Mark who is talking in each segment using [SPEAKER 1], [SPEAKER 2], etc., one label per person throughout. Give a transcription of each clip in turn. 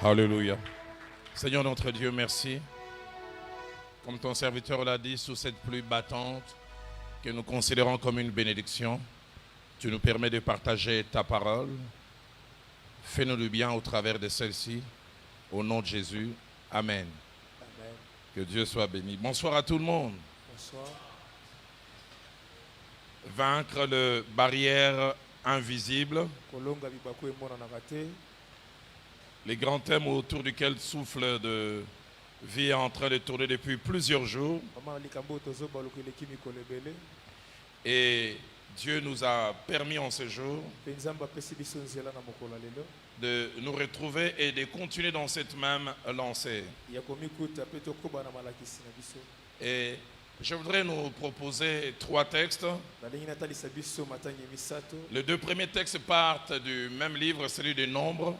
[SPEAKER 1] Alléluia. Seigneur notre Dieu, merci. Comme ton serviteur l'a dit, sous cette pluie battante que nous considérons comme une bénédiction, tu nous permets de partager ta parole. Fais-nous du bien au travers de celle-ci. Au nom de Jésus. Amen.
[SPEAKER 2] Amen.
[SPEAKER 1] Que Dieu soit béni. Bonsoir à tout le monde.
[SPEAKER 2] Bonsoir.
[SPEAKER 1] Vaincre les barrières invisibles. Les grands thèmes autour duquel souffle de vie est en train de tourner depuis plusieurs jours. Et Dieu nous a permis en ce jour de nous retrouver et de continuer dans cette même lancée. Et je voudrais nous proposer 3 textes. Les 2 premiers textes partent du même livre, celui des Nombres.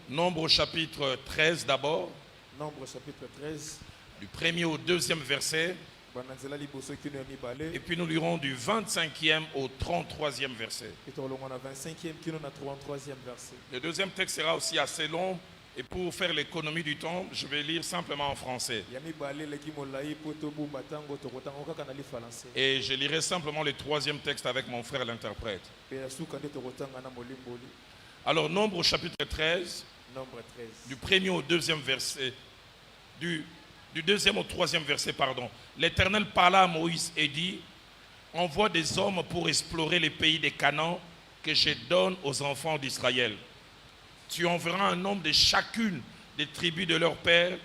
[SPEAKER 1] Nombre chapitre 13 d'abord.
[SPEAKER 2] Nombre chapitre 13.
[SPEAKER 1] Du 1er au 2e verset. Et puis nous lirons du 25e au 33e verset. Le 2e texte sera aussi assez long. Et pour faire l'économie du temps, je vais lire simplement en français. Et je lirai simplement le 3e texte avec mon frère l'interprète. Alors, Nombre chapitre 13, du 1er au 2e verset, du 2e au 3e verset, pardon. L'Éternel parla à Moïse et dit, envoie des hommes pour explorer les pays des Canaan que je donne aux enfants d'Israël. Tu enverras un nombre de chacune des tribus de leur père.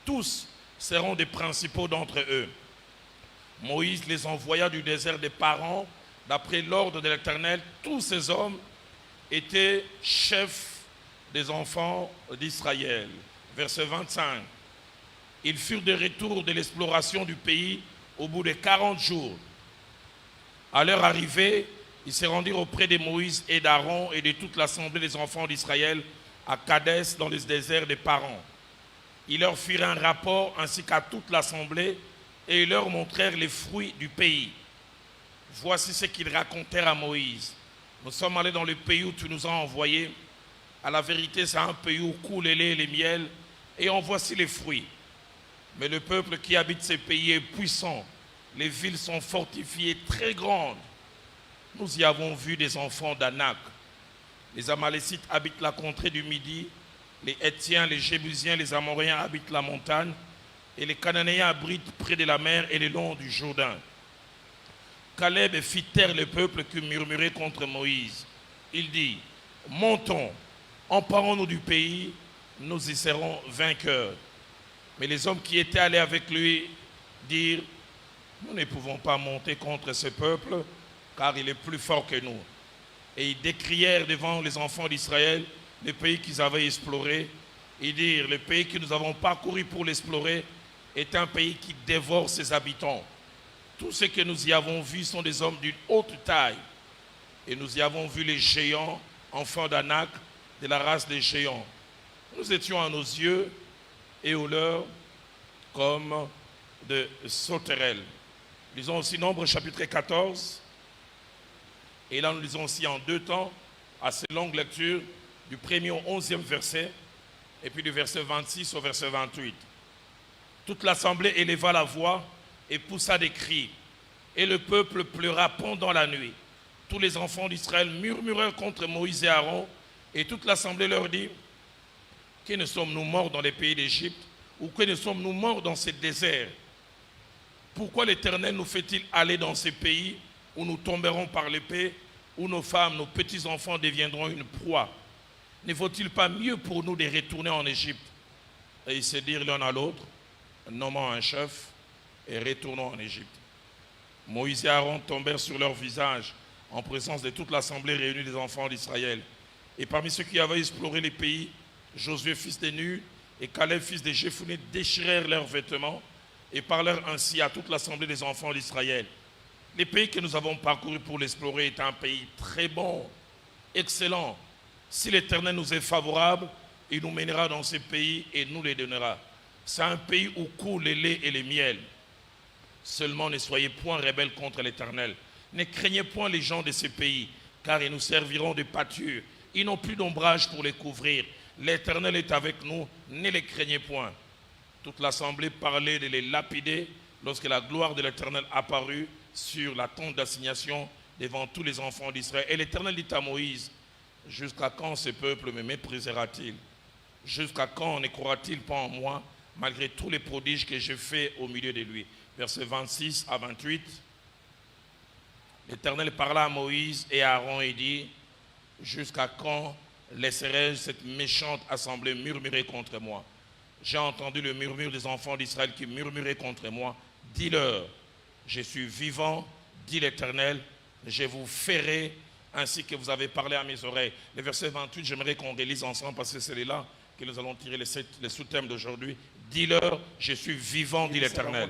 [SPEAKER 1] Tous seront des principaux d'entre eux. Moïse les envoya du désert des Parans. D'après l'ordre de l'Éternel, tous ces hommes étaient chefs des enfants d'Israël. Verset 25. Ils furent de retour de l'exploration du pays au bout de 40 jours. À leur arrivée, ils se rendirent auprès de Moïse et d'Aaron et de toute l'assemblée des enfants d'Israël à Kadès dans le désert des Parans. Ils leur firent un rapport ainsi qu'à toute l'assemblée et ils leur montrèrent les fruits du pays. Voici ce qu'ils racontèrent à Moïse. Nous sommes allés dans le pays où tu nous as envoyés. À la vérité, c'est un pays où coule le lait et le miel et en voici les fruits. Mais le peuple qui habite ces pays est puissant. Les villes sont fortifiées, très grandes. Nous y avons vu des enfants d'Anak. Les Amalécites habitent la contrée du Midi. Les Hétiens, les Jébusiens, les Amoréens habitent la montagne. Et les Cananéens habitent près de la mer et le long du Jourdain. Caleb fit taire le peuple qui murmurait contre Moïse. Il dit, montons, emparons-nous du pays, nous y serons vainqueurs. Mais les hommes qui étaient allés avec lui dirent, nous ne pouvons pas monter contre ce peuple, car il est plus fort que nous. Et ils décrièrent devant les enfants d'Israël le pays qu'ils avaient exploré. Ils dirent, le pays que nous avons parcouru pour l'explorer est un pays qui dévore ses habitants. Tous ceux que nous y avons vus sont des hommes d'une haute taille. Et nous y avons vu les géants, enfants d'Anak, de la race des géants. Nous étions à nos yeux et aux leurs comme de sauterelles. Lisons aussi Nombre chapitre 14. Et là, nous lisons aussi en 2 temps, assez longue lecture, du 1er au 11e verset, et puis du verset 26 au verset 28. Toute l'assemblée éleva la voix et poussa des cris. Et le peuple pleura pendant la nuit. Tous les enfants d'Israël murmurèrent contre Moïse et Aaron, et toute l'assemblée leur dit, que ne sommes-nous morts dans les pays d'Égypte, ou que ne sommes-nous morts dans ce désert? Pourquoi l'Éternel nous fait-il aller dans ces pays où nous tomberons par l'épée, où nos femmes, nos petits-enfants deviendront une proie? Ne vaut-il pas mieux pour nous de retourner en Égypte? Et ils se dirent l'un à l'autre, nommant un chef, et retournons en Égypte. Moïse et Aaron tombèrent sur leur visage en présence de toute l'assemblée réunie des enfants d'Israël. Et parmi ceux qui avaient exploré les pays, Josué fils de Nun et Caleb fils de Jephunnée déchirèrent leurs vêtements et parlèrent ainsi à toute l'assemblée des enfants d'Israël. Les pays que nous avons parcourus pour l'explorer est un pays très bon, excellent. Si l'Éternel nous est favorable, il nous mènera dans ces pays et nous les donnera. C'est un pays où coule le lait et le miel. Seulement ne soyez point rebelles contre l'Éternel. Ne craignez point les gens de ces pays, car ils nous serviront de pâture Ils n'ont plus d'ombrage pour les couvrir. L'Éternel est avec nous, ne les craignez point. Toute l'assemblée parlait de les lapider lorsque la gloire de l'Éternel apparut sur la tente d'assignation devant tous les enfants d'Israël. Et l'Éternel dit à Moïse, jusqu'à quand ce peuple me méprisera-t-il? Jusqu'à quand ne croira-t-il pas en moi, malgré tous les prodiges que j'ai faits au milieu de lui? Versets 26 à 28. L'Éternel parla à Moïse et à Aaron et dit, jusqu'à quand laisserai-je cette méchante assemblée murmurer contre moi? J'ai entendu le murmure des enfants d'Israël qui murmuraient contre moi. Dis-leur, je suis vivant, dit l'Éternel, je vous ferai ainsi que vous avez parlé à mes oreilles. Le verset 28, j'aimerais qu'on relise ensemble parce que c'est là que nous allons tirer les sous-thèmes d'aujourd'hui. Dis-leur, je suis vivant, dit l'Éternel.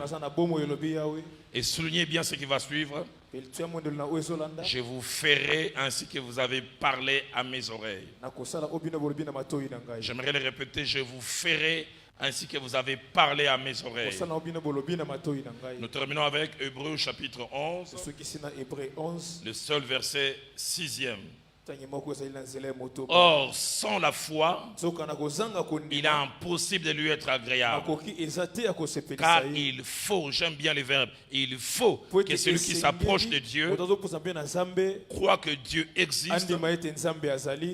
[SPEAKER 1] Et soulignez bien ce qui va suivre. Je vous ferai ainsi que vous avez parlé à mes oreilles. J'aimerais le répéter, je vous ferai ainsi que vous avez parlé à mes oreilles. Nous terminons avec Hébreux chapitre 11, le seul verset 6e. Or, sans la foi, il est impossible de lui être agréable. Car il faut, j'aime bien les verbes, il faut que celui qui s'approche de Dieu croit que Dieu existe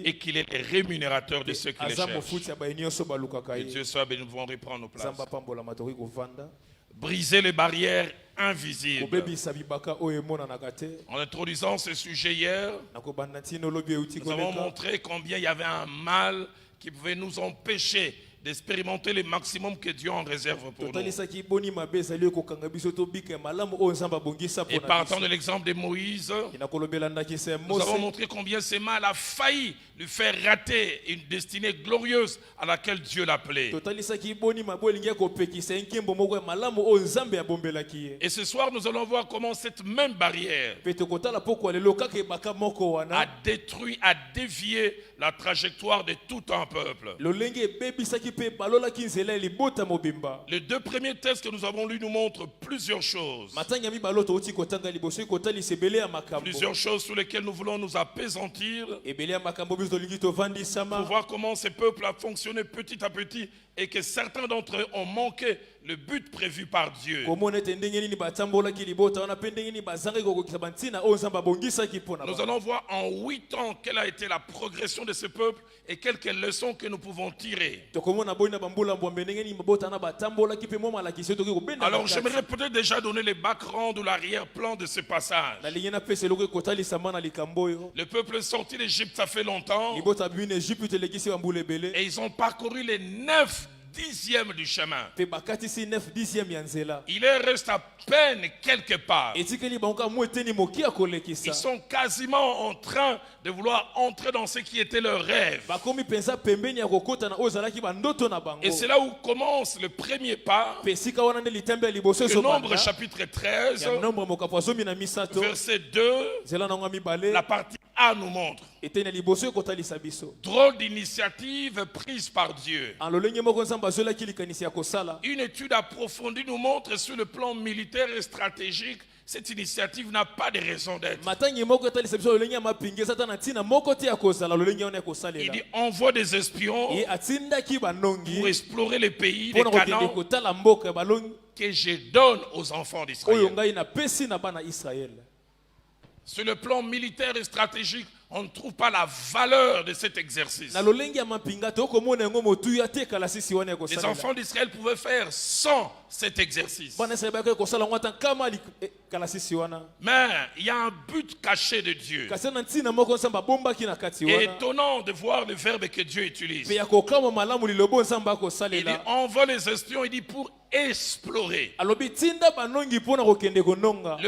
[SPEAKER 1] et qu'il est le rémunérateur de ceux qui le cherchent. Que Dieu soit béni, nous pouvons reprendre nos places. Briser les barrières invisibles. En introduisant ce sujet hier, nous avons montré combien il y avait un mal qui pouvait nous empêcher d'expérimenter le maximum que Dieu en réserve pour nous. Et partant de l'exemple de Moïse, nous avons montré combien ce mal a failli lui faire rater une destinée glorieuse à laquelle Dieu l'appelait. Et ce soir, nous allons voir comment cette même barrière a détruit, a dévié la trajectoire de tout un peuple. Les deux premiers textes que nous avons lus nous montrent plusieurs choses. Plusieurs choses sur lesquelles nous voulons nous appesantir pour voir comment ce peuple a fonctionné petit à petit et que certains d'entre eux ont manqué le but prévu par Dieu. Nous allons voir en 8 ans quelle a été la progression de ce peuple et quelques leçons que nous pouvons tirer. Alors j'aimerais peut-être déjà donner le background ou l'arrière-plan de ce passage. Le peuple est sorti d'Égypte, ça fait longtemps. Et ils ont parcouru les 9 dixièmes du chemin. Il leur reste à peine quelque part. Ils sont quasiment en train de vouloir entrer dans ce qui était leur rêve. Et c'est là où commence le premier pas. Que Nombre chapitre 13, verset 2, la partie A nous montre. Drôle d'initiative prise par Dieu. Une étude approfondie nous montre sur le plan militaire et stratégique, cette initiative n'a pas de raison d'être. Il dit envoie des espions pour explorer les pays, les Canaan que je donne aux enfants d'Israël. Sur le plan militaire et stratégique, on ne trouve pas la valeur de cet exercice. Les enfants d'Israël pouvaient faire sans cet exercice. Mais il y a un but caché de Dieu. Et étonnant de voir le verbe que Dieu utilise. Il dit envoie les espions, il dit pour explorer. Le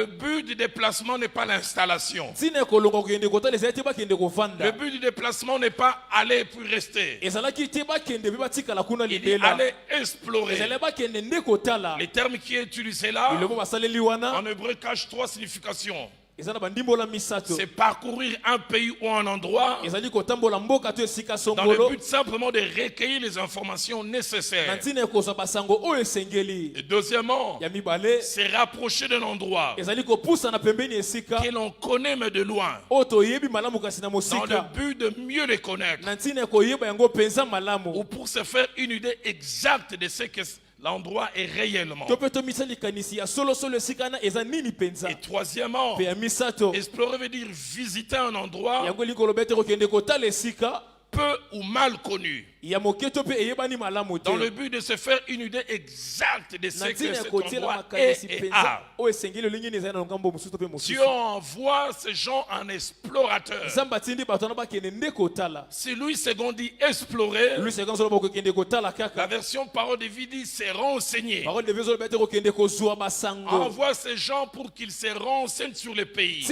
[SPEAKER 1] but du déplacement n'est pas l'installation. Le but du déplacement n'est pas aller puis rester. Il dit aller explorer. Le terme qui est utilisé là en hébreu cache 3 significations. c'est parcourir un pays ou un endroit dans le but simplement de recueillir les informations nécessaires. Et deuxièmement, c'est rapprocher d'un endroit que l'on connaît mais de loin, dans le but de mieux les connaître, ou pour se faire une idée exacte de ce que l'endroit est réellement. Et troisièmement, explorer veut dire visiter un endroit peu ou mal connu, dans le but de se faire une idée exacte de ce que cet endroit est et a. Dieu envoie ces gens en explorateur. Si lui second dit explorer, la version parole de vie dit se renseigner. Envoie ces gens pour qu'ils se renseignent sur le pays.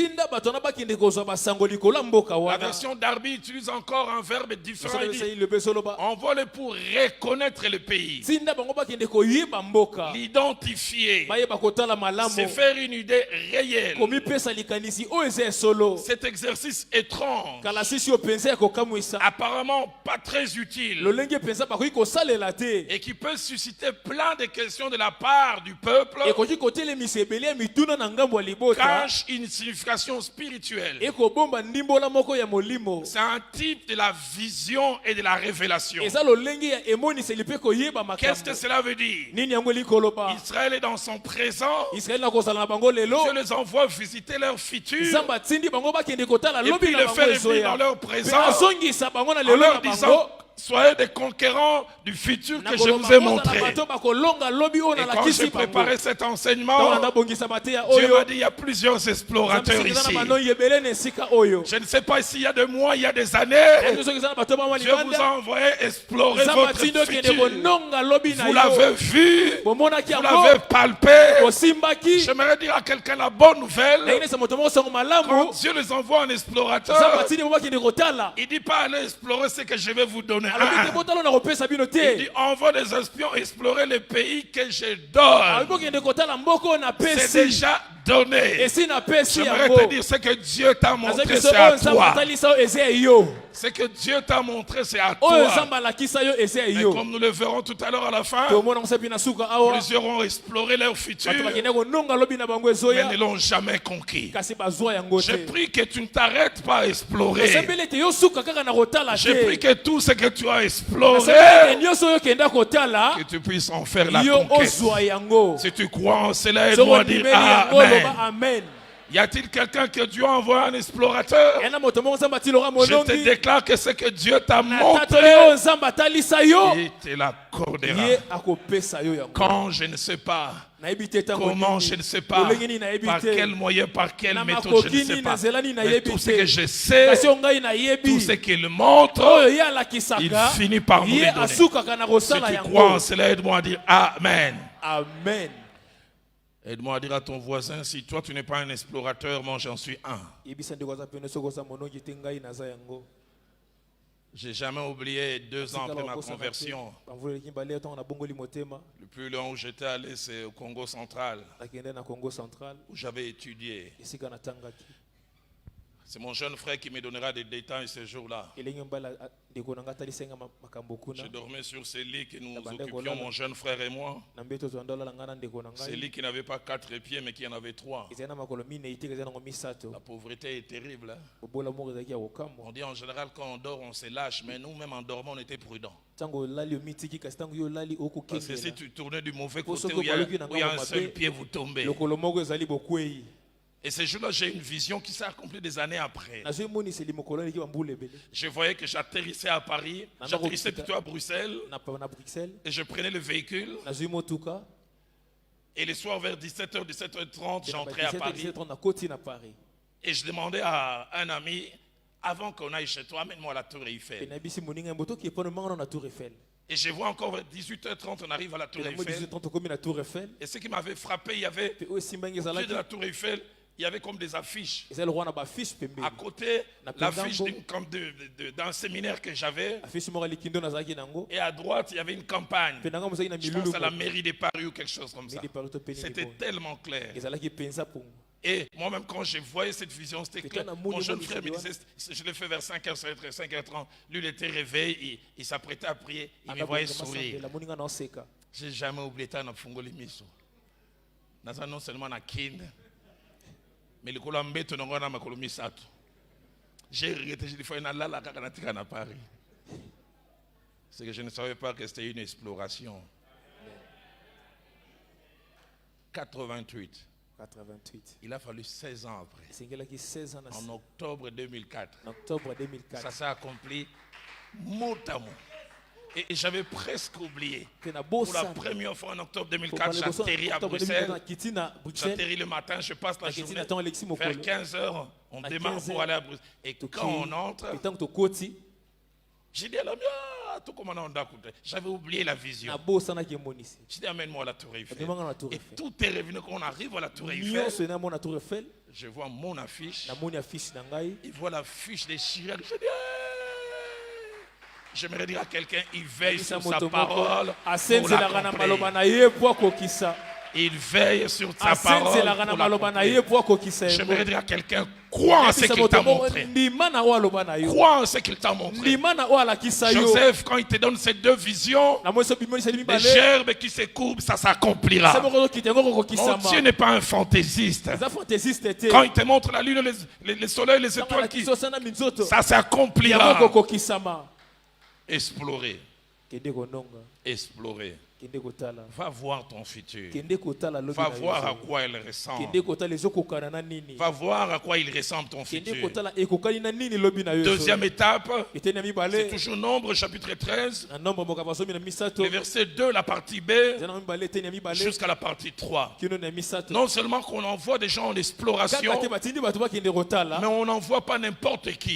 [SPEAKER 1] La version d'Arbi utilise encore un verbe différent. Envoie-les pour reconnaître le pays, l'identifier, se faire une idée réelle. Cet exercice étrange, apparemment pas très utile, et qui peut susciter plein de questions de la part du peuple, cache une signification spirituelle. C'est un type de la vision et de la révélation. Qu'est-ce que cela veut dire? Israël est dans son présent. Dieu les envoie visiter leur futur, et puis les fait revenir dans leur présent en leur disant: soyez des conquérants du futur que je vous ai montré. Et quand j'ai préparé cet enseignement, Dieu m'a dit: il y a plusieurs explorateurs ici. Je ne sais pas s'il y a des mois, il y a des années, Dieu vous a envoyé explorer votre futur. Vous l'avez vu, vous l'avez palpé. J'aimerais dire à quelqu'un la bonne nouvelle: quand Dieu les envoie en explorateur, il ne dit pas allez explorer ce que je vais vous donner. Il dit envoie des espions explorer les pays que je donne. C'est déjà donné. J'aimerais te dire: ce que Dieu t'a montré, c'est à toi. Ce que Dieu t'a montré, c'est à toi. Mais comme nous le verrons tout à l'heure à la fin, plusieurs ont exploré leur futur, mais ne l'ont jamais conquis. J'ai pris que tu ne t'arrêtes pas à explorer. J'ai pris que tout ce que tu as exploré, que tu puisses en faire la conquête. Si tu crois en cela, aide-moi à dire Amen. Y a-t-il quelqu'un que Dieu a envoyé un explorateur? Je te déclare que ce que Dieu t'a montré, il te l'accordera. Quand je ne sais pas, comment je ne sais pas, par quel moyen, par quelle méthode, je ne sais pas. Mais tout ce que je sais, tout ce qu'il montre, il finit par nous les donner. Si tu crois en cela, aide-moi à dire Amen.
[SPEAKER 2] Amen.
[SPEAKER 1] Aide-moi à dire à ton voisin: si toi tu n'es pas un explorateur, moi j'en suis un. J'ai jamais oublié 2 ans après ma conversion. Le plus long où j'étais allé, c'est au Congo central, où j'avais étudié. C'est mon jeune frère qui me donnera des détails ce jour-là. Je dormais sur ce lit que nous occupions, mon jeune frère et moi. Ce lit qui n'avait pas 4 pieds, mais qui en avait 3. La pauvreté est terrible. Hein? On dit en général quand on dort, on se lâche, mais nous, même en dormant, on était prudents. Parce que si tu tournais du mauvais côté où il y a un seul pied, vous tombez. Et ce jour-là, j'ai une vision qui s'est accomplie des années après. Je voyais que j'atterrissais à Paris, j'atterrissais plutôt à Bruxelles, et je prenais le véhicule. Et le soir vers 17h, 17h30, j'entrais à Paris. Et je demandais à un ami: avant qu'on aille chez toi, amène-moi à la Tour Eiffel. Et je vois encore vers 18h30, on arrive à la Tour Eiffel. Et ce qui m'avait frappé, il y avait au pied de la Tour Eiffel, il y avait comme des affiches. À côté, l'affiche d'un séminaire que j'avais. Et à droite, il y avait une campagne. Je pense à la mairie de Paris ou quelque chose comme ça. C'était tellement clair. Et moi-même, quand je voyais cette vision, c'était clair. Mon jeune frère me disait, je l'ai fait vers 5h, 5h30. Lui, il était réveillé, il s'apprêtait à prier. Il me voyait sourire. Je n'ai jamais oublié ça dans Fungoli Miso. Non seulement dans Kin, mais le Colombie, tu n'as pas de Sato. J'ai regretté, j'ai dit, il faut aller à Paris. C'est que je ne savais pas que c'était une exploration. 88. Il a fallu 16 ans après. En octobre 2004. Ça s'est accompli mot à mot. Et j'avais presque oublié. Pour la première fois en octobre 2004, j'atterris à Bruxelles. J'atterris le matin, je passe la journée. Vers 15h, on démarre pour aller à Bruxelles. Et quand on entre, j'ai dit à l'ami, tout comme on a écouté. J'avais oublié la vision. J'ai dit, amène-moi à la Tour Eiffel. Et tout est revenu quand on arrive à la Tour Eiffel. Je vois mon affiche. Il voit l'affiche des Chirac. Je dis, j'aimerais dire à quelqu'un, il veille sur sa parole pour l'accomplir. Il veille sur sa parole pour l'accomplir. J'aimerais dire à quelqu'un, crois en ce qu'il t'a montré. Crois en ce qu'il t'a montré. Joseph, quand il te donne ces deux visions, les gerbes qui se courbent, ça s'accomplira. Mon Dieu n'est pas un fantaisiste. Quand il te montre la lune, les soleils, les étoiles, ça s'accomplira. Explorer. Explorer. Va voir ton futur. Va voir à quoi il ressemble. Va voir à quoi il ressemble ton futur. Deuxième étape, c'est toujours Nombre chapitre 13. Le verset 2, la partie B, jusqu'à la partie 3. Non seulement qu'on envoie des gens en exploration, mais on n'envoie pas n'importe qui.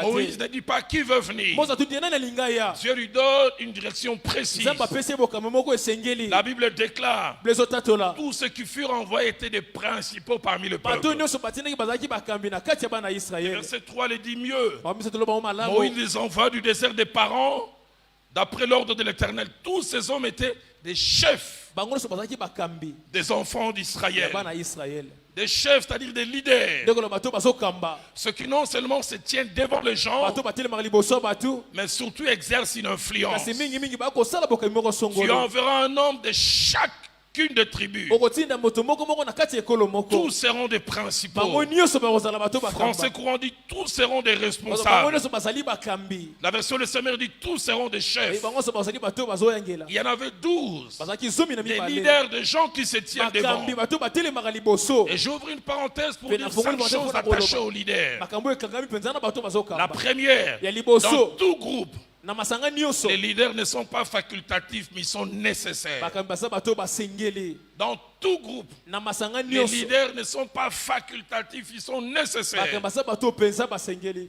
[SPEAKER 1] Moïse ne dit pas qui veut venir. Dieu lui donne une direction précise. La Bible déclare tous ceux qui furent envoyés étaient des principaux parmi le peuple. Le verset 3 le dit mieux. Moïse les envoie du désert des parents. D'après l'ordre de l'Éternel, tous ces hommes étaient des chefs des enfants d'Israël. Des chefs, c'est-à-dire des leaders. Ceux qui non seulement se tiennent devant les gens, mais surtout exercent une influence. Tu enverras un homme de chacune des tribus. Tous seront des principaux. Français courant dit tous seront des responsables. La version de Semeur dit tous seront des chefs. Il y en avait 12. Des leaders, des gens qui se tiennent devant. Et j'ouvre une parenthèse pour dire 5 choses attachées aux leaders. La première, dans tout groupe, les leaders ne sont pas facultatifs, mais ils sont nécessaires. Dans tout groupe, les leaders ne sont pas facultatifs, ils sont nécessaires.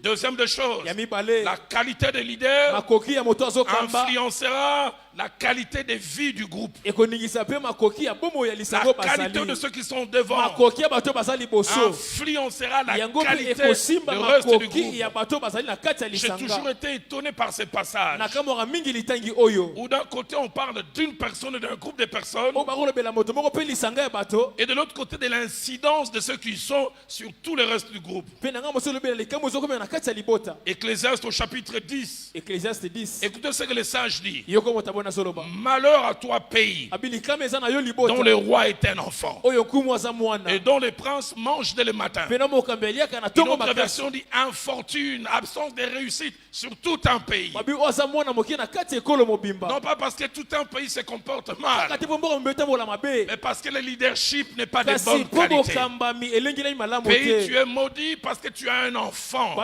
[SPEAKER 1] Deuxième des choses, la qualité des leaders influencera la qualité de vie du groupe. La qualité de ceux qui sont devant influencera la qualité du reste du groupe. J'ai toujours été étonné par ces passages où d'un côté on parle d'une personne et d'un groupe de personnes, et de l'autre côté de l'incidence de ceux qui sont sur tout le reste du groupe. Ecclésiaste au chapitre 10. Écoutez ce que les sages disent. Malheur à toi pays dont le roi est un enfant et dont les princes mangent dès le matin. Une autre version dit infortune, absence de réussite sur tout un pays. Non pas parce que tout un pays se comporte mal, mais parce que le leadership n'est pas de bonne qualité. Pays, tu es maudit parce que tu as un enfant.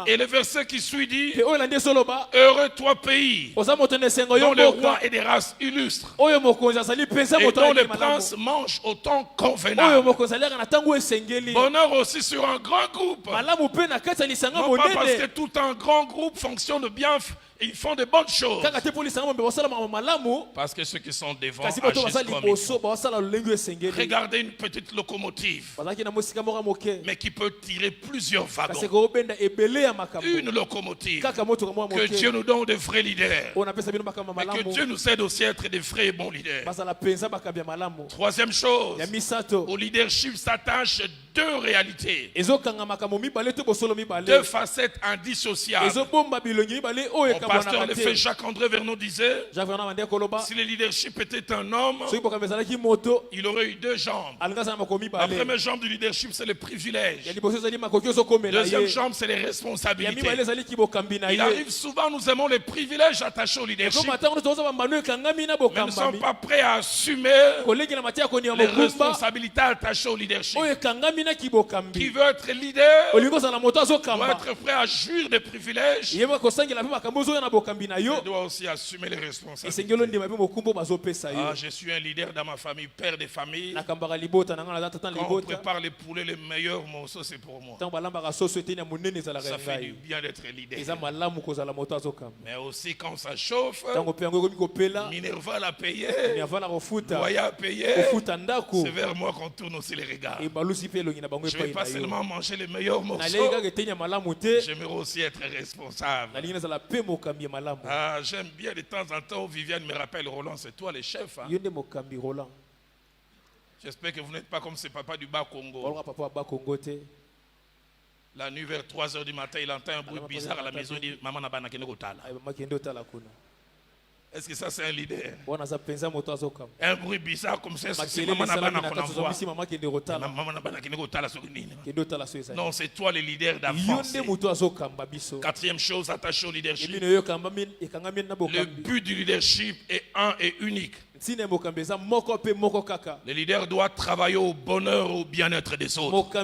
[SPEAKER 1] Et le verset qui suit dit heureux toi pays dont le roi est des races illustres et dont les princes mangent au temps convenable. Bonheur aussi sur un grand groupe. Non pas parce que tout un grand groupe fonctionne bien ils font de bonnes choses. Parce que ceux qui sont devant agissent comme il faut. Regardez une petite locomotive, mais qui peut tirer plusieurs wagons. Une locomotive. Que Dieu nous donne de vrais leaders. Mais que Dieu nous aide aussi à être de vrais et bons leaders. Troisième chose, au leadership s'attache deux réalités, deux facettes indissociables. Mon pasteur le fait Jacques-André Vernon disait, si le leadership était un homme, il aurait eu deux jambes. La première jambe du leadership, c'est le privilège. Deuxième jambe, c'est les responsabilités. Il arrive souvent, nous aimons les privilèges attachés au leadership, mais nous ne sommes pas prêts à assumer les responsabilités attachées au leadership. Qui veut être leader doit être prêt à jouir des privilèges, il doit aussi assumer les responsabilités. Je suis un leader dans ma famille, père de famille. Quand on prépare les poulets, les meilleurs morceaux, c'est pour moi. Ça fait du bien d'être leader. Mais aussi quand ça chauffe, Minerva l'a payé, Voya a payé, c'est vers moi qu'on tourne aussi les regards. Je ne vais pas seulement manger les meilleurs morceaux, j'aimerais aussi être responsable. J'aime bien de temps en temps où Viviane me rappelle, Roland, c'est toi le chef. Hein? J'espère que vous n'êtes pas comme ce papa du Bas-Congo. La nuit vers 3h du matin, il entend un bruit bizarre à la maison, il dit Maman n'a pas Kotala. Est-ce que ça c'est un leader? Un bruit bizarre comme ça, c'est Maman n'a pas Non, c'est toi le leader d'avancer. Quatrième chose attachée au leadership. Le but du leadership est un et unique. Le leader doit travailler au bonheur, au bien-être des autres. Je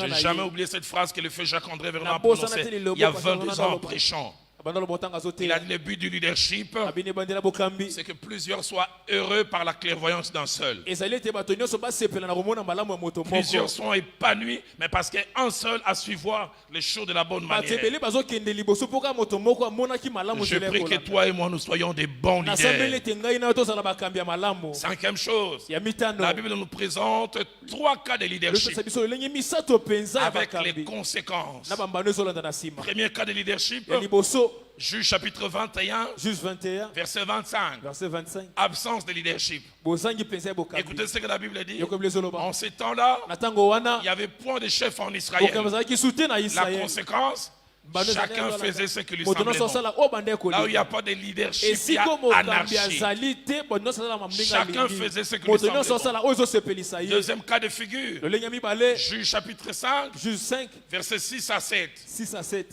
[SPEAKER 1] n'ai jamais oublié cette phrase que le feu Jacques-André Vernon a prononcée il y a 22 ans en prêchant. Il a dit le but du leadership, c'est que plusieurs soient heureux par la clairvoyance d'un seul. Plusieurs sont épanouis, mais parce qu'un seul a su voir les choses de la bonne manière. Je prie que toi et moi nous soyons des bons leaders. Cinquième chose, la Bible nous présente 3 cas de leadership avec les conséquences. Premier cas de leadership, Juge chapitre 21, verset 25. Absence de leadership. Écoutez ce que la Bible dit. En ces temps-là, il n'y avait point de chef en Israël. La conséquence, chacun faisait ce que lui semblait bon. Là où il n'y a pas de leadership, il y a anarchie. Chacun faisait ce que lui semblait bon. Deuxième cas de figure, Juge chapitre 5, versets 6 à 7.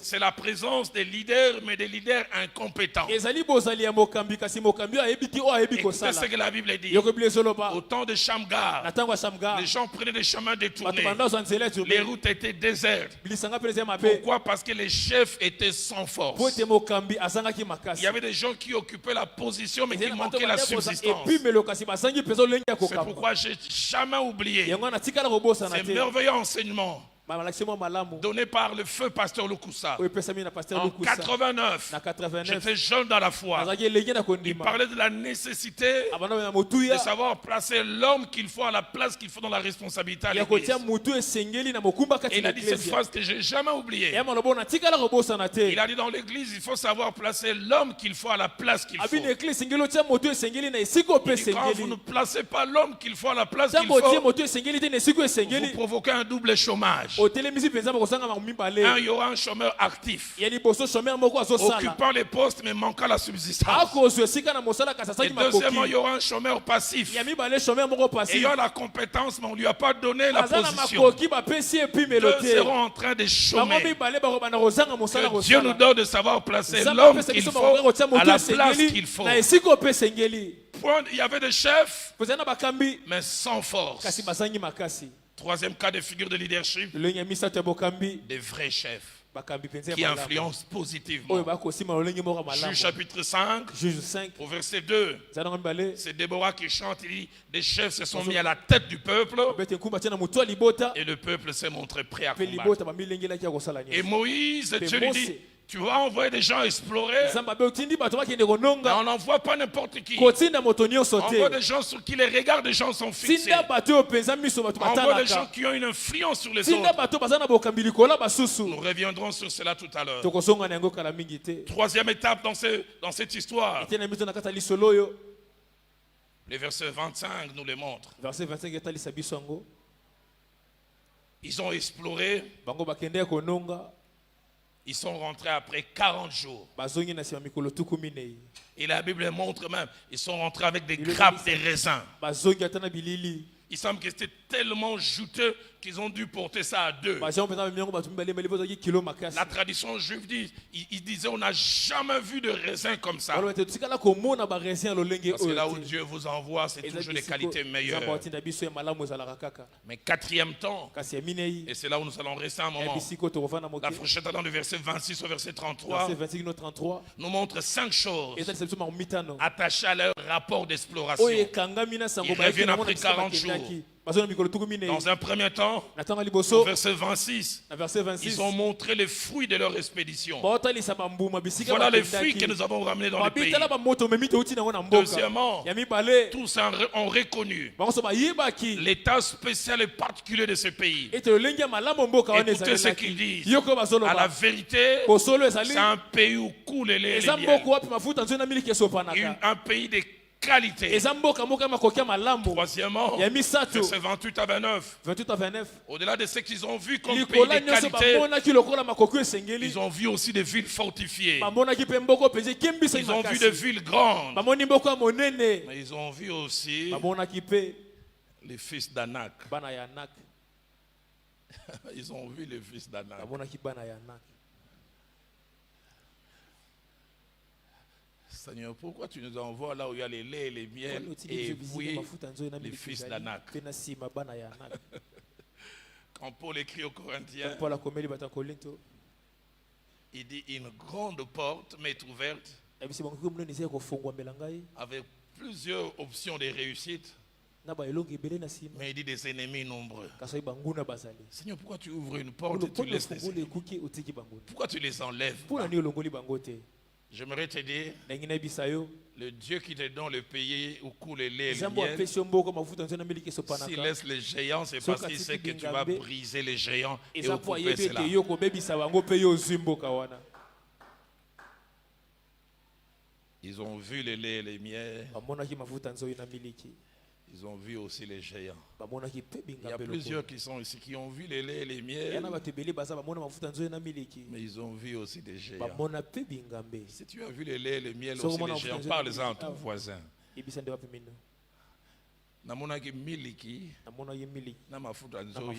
[SPEAKER 1] C'est la présence des leaders, mais des leaders incompétents. Écoutez ce que la Bible dit. Au temps de Shamgar, les gens prenaient des chemins détournés. Les routes étaient désertes. Pourquoi? Parce que les chefs étaient sans force. Il y avait des gens qui occupaient la position mais qui manquaient la subsistance. C'est pourquoi je n'ai jamais oublié ces merveilleux enseignements donné par le feu pasteur Lukusa. En 89, j'étais jeune dans la foi. Il parlait de la nécessité de savoir placer l'homme qu'il faut à la place qu'il faut dans la responsabilité à l'église. Et il a dit cette phrase que je n'ai jamais oubliée. Il a dit dans l'église, il faut savoir placer l'homme qu'il faut à la place qu'il faut. Il dit, quand vous ne placez pas l'homme qu'il faut à la place qu'il faut, vous provoquez un double chômage. Il y aura un chômeur actif, occupant les postes mais manquant la subsistance. Et deuxièmement, il y aura un chômeur passif, ayant la compétence mais on ne lui a pas donné la position. Deux seront en train de chômer. Que Dieu nous donne de savoir placer l'homme qu'il faut à la place qu'il faut. Il y avait des chefs mais sans force. Troisième cas de figure de leadership, des vrais chefs qui influencent positivement. Juge chapitre 5, au verset 2, c'est Déborah qui chante, il dit, des chefs se sont mis à la tête du peuple et le peuple s'est montré prêt à combattre. Et Moïse, Dieu lui dit, Tu vas envoyer des gens explorer.
[SPEAKER 2] Nzambe abe otindi bato bakende
[SPEAKER 1] Mais
[SPEAKER 2] kononga.
[SPEAKER 1] on n'envoie pas n'importe qui.
[SPEAKER 2] Kotinda moto nyonso
[SPEAKER 1] On envoie
[SPEAKER 2] te.
[SPEAKER 1] des gens sur qui les regards des gens sont fixés.
[SPEAKER 2] Tinda bato oyo penza miso bato
[SPEAKER 1] On envoie des gens
[SPEAKER 2] batalaka.
[SPEAKER 1] qui ont une influence sur les
[SPEAKER 2] Tinda
[SPEAKER 1] autres.
[SPEAKER 2] bato baza na bokambi likola basusu.
[SPEAKER 1] Nous reviendrons sur cela tout à l'heure.
[SPEAKER 2] Tokosonga na yango kala mingi te.
[SPEAKER 1] Troisième étape dans cette histoire.
[SPEAKER 2] Etienne miso na kata lisolo oyo.
[SPEAKER 1] Le verset 25 nous le montre.
[SPEAKER 2] Verset 25 etalisa biso yango.
[SPEAKER 1] Ils ont exploré.
[SPEAKER 2] Bango bakende kononga.
[SPEAKER 1] Ils sont rentrés après 40 jours.
[SPEAKER 2] Bazongi na sima mikolo tuku minei.
[SPEAKER 1] Et la Bible montre même, ils sont rentrés avec des grappes de raisins.
[SPEAKER 2] Bazongi atana bilili.
[SPEAKER 1] Il semble que c'était tellement juteux qu'ils ont dû porter ça à deux. La tradition juive dit, il disait, on n'a jamais vu de raisin comme ça. Parce que là où Dieu vous envoie, c'est toujours les qualités meilleures. Mais quatrième temps, et c'est là où nous allons rester un moment, la fourchette allant du verset 26 au verset 33, nous montre 5 choses attachées à leur rapport d'exploration. Ils reviennent après 40 jours. Dans un premier temps, au verset 26, ils ont montré les fruits de leur expédition. Voilà les fruits que nous avons ramenés dans le pays. Deuxièmement, tous ont reconnu l'état spécial et particulier de ce pays. Écoutez ce qu'ils disent. À la vérité, c'est un pays où coule les lait et les miel. Un pays de qualité. Troisièmement, verset 28 à 29. Au-delà de ce qu'ils ont vu comme pays de qualité, ils ont vu aussi des villes fortifiées. Ils ont vu des villes grandes. Mais ils ont vu aussi les fils d'Anak. Ils ont vu les fils d'Anak. Seigneur, pourquoi tu nous envoies là où il y a les laits et les miels et puis les fils d'Anak? Quand Paul écrit aux Corinthiens, il dit une grande porte m'est ouverte avec plusieurs options de réussite. Mais il dit des ennemis nombreux. Seigneur, pourquoi tu ouvres une porte et tu laisses les ennemis? Pourquoi tu les enlèves? J'aimerais te dire, le Dieu qui te donne le pays où coule le lait et le miel, s'il laisse les géants, c'est parce qu'il sait que tu vas briser les géants et occuper cela. Ils ont vu le lait et le miel. Ils ont vu aussi les géants. Il y a plusieurs qui sont ici qui ont vu les laits et les miels. Mais ils ont vu aussi des géants. Si tu as vu les laits et les miels aussi des géants, parle-en à ton voisin. Namonaki miliki na mafuta nzoi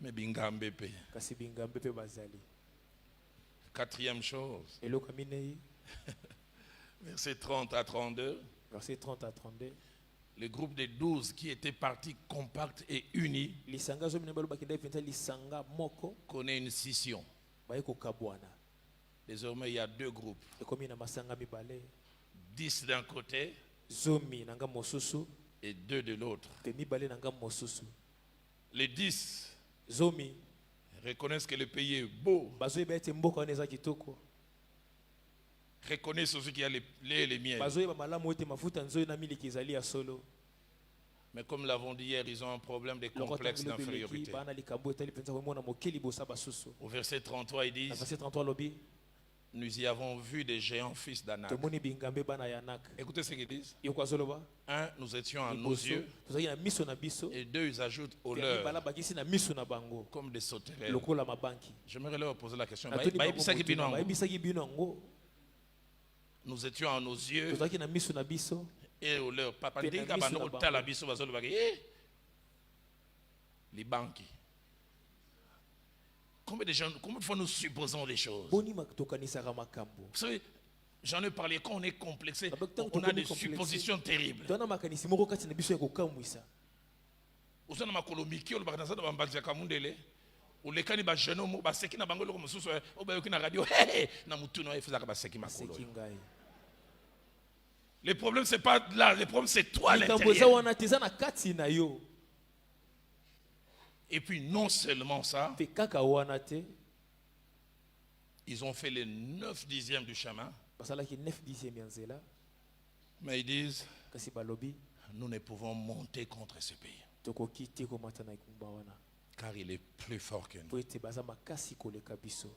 [SPEAKER 1] mais bingambe pe. Quatrième chose, verset 30 à 32.
[SPEAKER 2] Verset 30 à 32.
[SPEAKER 1] Le groupe des 12 qui était parti compact et uni connaît une scission. Désormais, il y a 2 groupes. 10 d'un côté et 2 de l'autre. Les 10 reconnaissent que le pays est beau. Reconnaissent aussi qu'il y a les lait et les miels. Mais comme l'avons dit hier, ils ont un problème de complexe d'infériorité. Au verset 33, ils disent, nous y avons vu des géants fils d'Anak. Écoutez ce qu'ils disent. 1, nous étions à nos yeux. Et 2, ils ajoutent au leur. Comme des sauterelles. J'aimerais leur poser la question. Nous étions à nos yeux et au leur. Papa dit que les banques. Combien de fois nous supposons des choses? Vous savez, j'en ai parlé, quand on est complexé, on a des suppositions terribles. Le problème c'est pas là, le problème c'est toi à l'intérieur. Et puis non seulement ça, Ils ont fait les 9 dixièmes du chemin.
[SPEAKER 2] basalaki 9 dixième ya nzela
[SPEAKER 1] Mais ils disent,
[SPEAKER 2] kasi balobi
[SPEAKER 1] nous ne pouvons monter contre ce pays.
[SPEAKER 2] tokoki te komata na engumba wana
[SPEAKER 1] Car il est plus fort que nous.
[SPEAKER 2] po ete baza makasi koleka biso.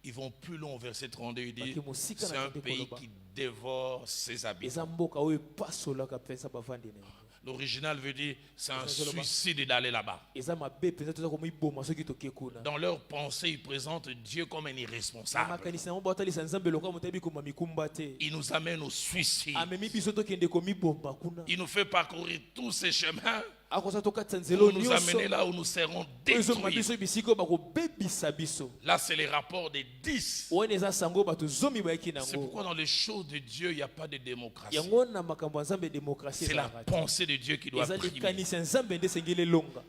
[SPEAKER 1] Ils vont plus loin au verset 32, il dit,
[SPEAKER 2] Bakimosika
[SPEAKER 1] c'est
[SPEAKER 2] na
[SPEAKER 1] un
[SPEAKER 2] kende
[SPEAKER 1] pays
[SPEAKER 2] koloba.
[SPEAKER 1] qui dévore ses habitants.
[SPEAKER 2] eza mboka oyo epasolaka mpenza bavandi na yango.
[SPEAKER 1] L'original veut dire, c'est un
[SPEAKER 2] C'est le bas.
[SPEAKER 1] suicide d'aller là-bas.
[SPEAKER 2] eza mabe mpenza toza komiboma soki toke kuna.
[SPEAKER 1] Dans leur pensée, ils présentent Dieu comme un irresponsable.
[SPEAKER 2] makanisi yango batalisa nzambe lokola moto ayebi koma mikumba te.
[SPEAKER 1] Il nous amène au suicide.
[SPEAKER 2] amemi biso tokende komibomba kuna.
[SPEAKER 1] Il nous fait parcourir tous ces chemins
[SPEAKER 2] akosa tokatisa nzela
[SPEAKER 1] pour
[SPEAKER 2] oyo
[SPEAKER 1] nous
[SPEAKER 2] nyonso
[SPEAKER 1] amener là où nous serons
[SPEAKER 2] oyo ezomema
[SPEAKER 1] détruits.
[SPEAKER 2] biso bisika oyo bakobebisa biso.
[SPEAKER 1] Là, c'est les rapports des 10.
[SPEAKER 2] wana eza sango oyo bato zomi bayaki
[SPEAKER 1] C'est pourquoi
[SPEAKER 2] nango.
[SPEAKER 1] dans les choses de Dieu, il n'y a pas de démocratie.
[SPEAKER 2] yango na makambo ya nzambe demokrasi
[SPEAKER 1] C'est la
[SPEAKER 2] ezalaka te.
[SPEAKER 1] pensée de Dieu qui doit
[SPEAKER 2] eza
[SPEAKER 1] primer.
[SPEAKER 2] likanisi ya nzambe nde esengeli elonga.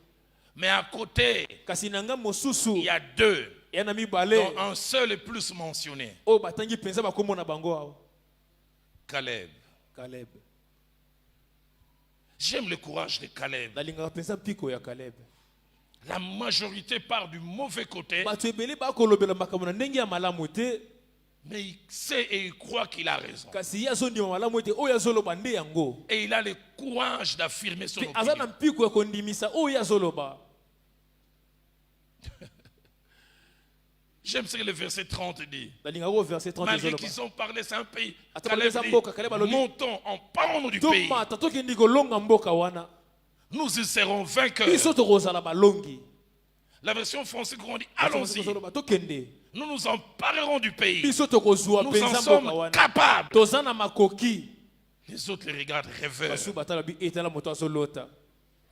[SPEAKER 1] Mais à côté,
[SPEAKER 2] kasi na ngambo mosusu
[SPEAKER 1] il y a deux,
[SPEAKER 2] ya na
[SPEAKER 1] dont
[SPEAKER 2] mibale
[SPEAKER 1] un seul est plus mentionné.
[SPEAKER 2] oyo batangi mpenza bakombo na bango awa.
[SPEAKER 1] Caleb.
[SPEAKER 2] Caleb.
[SPEAKER 1] J'aime le courage de Caleb.
[SPEAKER 2] nalingaka mpenza mpiko ya Caleb.
[SPEAKER 1] La majorité part du mauvais côté,
[SPEAKER 2] bato ebele bakolobela makambo na ndenge ya malamu te
[SPEAKER 1] mais il sait et il croit qu'il a raison.
[SPEAKER 2] kasi ye azondima malamu ete oyo azoloba nde yango.
[SPEAKER 1] Et il a le courage d'affirmer son
[SPEAKER 2] mpe aza na
[SPEAKER 1] opinion.
[SPEAKER 2] mpiko ya kondimisa oyo azoloba.
[SPEAKER 1] J'aime ce que le verset 30 dit.
[SPEAKER 2] nalingaka oyo verset 30
[SPEAKER 1] Malgré
[SPEAKER 2] ezoloba.
[SPEAKER 1] qu'ils ont parlé, c'est un pays.
[SPEAKER 2] Attends,
[SPEAKER 1] Caleb
[SPEAKER 2] les
[SPEAKER 1] dit,
[SPEAKER 2] Amboka, Caleb alobi.
[SPEAKER 1] montons en parlant du pays.
[SPEAKER 2] tomata tokendi kolonga mboka wana
[SPEAKER 1] Nous y serons vainqueurs.
[SPEAKER 2] biso tokozala balongi.
[SPEAKER 1] La version française qu'on dit, allons-y.
[SPEAKER 2] allons-y. Tokende
[SPEAKER 1] Nous nous emparerons du pays.
[SPEAKER 2] biso tokozwa
[SPEAKER 1] Nous en
[SPEAKER 2] mpenza
[SPEAKER 1] sommes
[SPEAKER 2] mboka wana.
[SPEAKER 1] capables.
[SPEAKER 2] toza na makoki.
[SPEAKER 1] Les autres les regardent rêveurs.
[SPEAKER 2] basu batala bi etala moto azolota.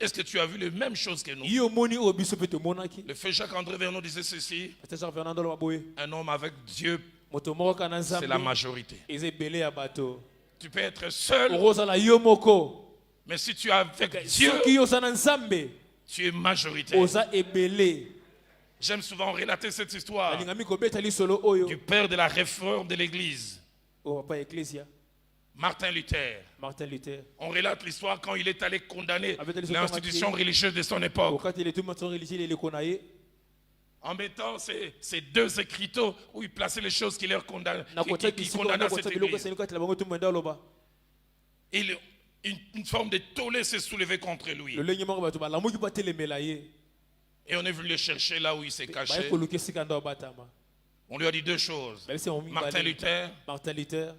[SPEAKER 1] Est-ce que tu as vu les mêmes choses que nous?
[SPEAKER 2] ye omoni oyo biso mpe tomonaki.
[SPEAKER 1] Le frère Jacques-André Vernon disait ceci,
[SPEAKER 2] ate Jean Fernando aloba boye
[SPEAKER 1] un homme avec Dieu,
[SPEAKER 2] moto moko kaka na
[SPEAKER 1] c'est la
[SPEAKER 2] nzambe
[SPEAKER 1] majorité.
[SPEAKER 2] eza ebele ya bato.
[SPEAKER 1] Tu peux être seul,
[SPEAKER 2] okozala yo moko
[SPEAKER 1] mais si tu es avec Dieu,
[SPEAKER 2] soki oza na nzambe
[SPEAKER 1] tu es majoritaire.
[SPEAKER 2] oza ebele.
[SPEAKER 1] J'aime souvent relater cette histoire
[SPEAKER 2] nalingami kobeta lisolo oyo
[SPEAKER 1] du père de la réforme de l'Église,
[SPEAKER 2] o papa ecclesia
[SPEAKER 1] Martin Luther.
[SPEAKER 2] Martin Luther.
[SPEAKER 1] On relate l'histoire quand il est allé condamner
[SPEAKER 2] Avec les
[SPEAKER 1] l'institution
[SPEAKER 2] autorités.
[SPEAKER 1] religieuse de son époque,
[SPEAKER 2] okati eletumatu religieux eleko na ye
[SPEAKER 1] en mettant ces deux écriteaux où il plaçait les choses qui leur condamnaient,
[SPEAKER 2] nakotia
[SPEAKER 1] qui
[SPEAKER 2] bisika
[SPEAKER 1] condamnaient
[SPEAKER 2] nakotia
[SPEAKER 1] cette
[SPEAKER 2] biloko
[SPEAKER 1] église.
[SPEAKER 2] esengeli kokatela bango tumwenda aloba.
[SPEAKER 1] Et une forme de tollé s'est soulevée contre lui.
[SPEAKER 2] lolenge moko bato balamuki batelemela ye
[SPEAKER 1] Et on est venu le chercher là où il s'est
[SPEAKER 2] baye
[SPEAKER 1] caché.
[SPEAKER 2] koluka esika nde obatama.
[SPEAKER 1] On lui a dit deux choses.
[SPEAKER 2] balisi yango
[SPEAKER 1] Martin
[SPEAKER 2] mibale.
[SPEAKER 1] Luther,
[SPEAKER 2] Martin Luther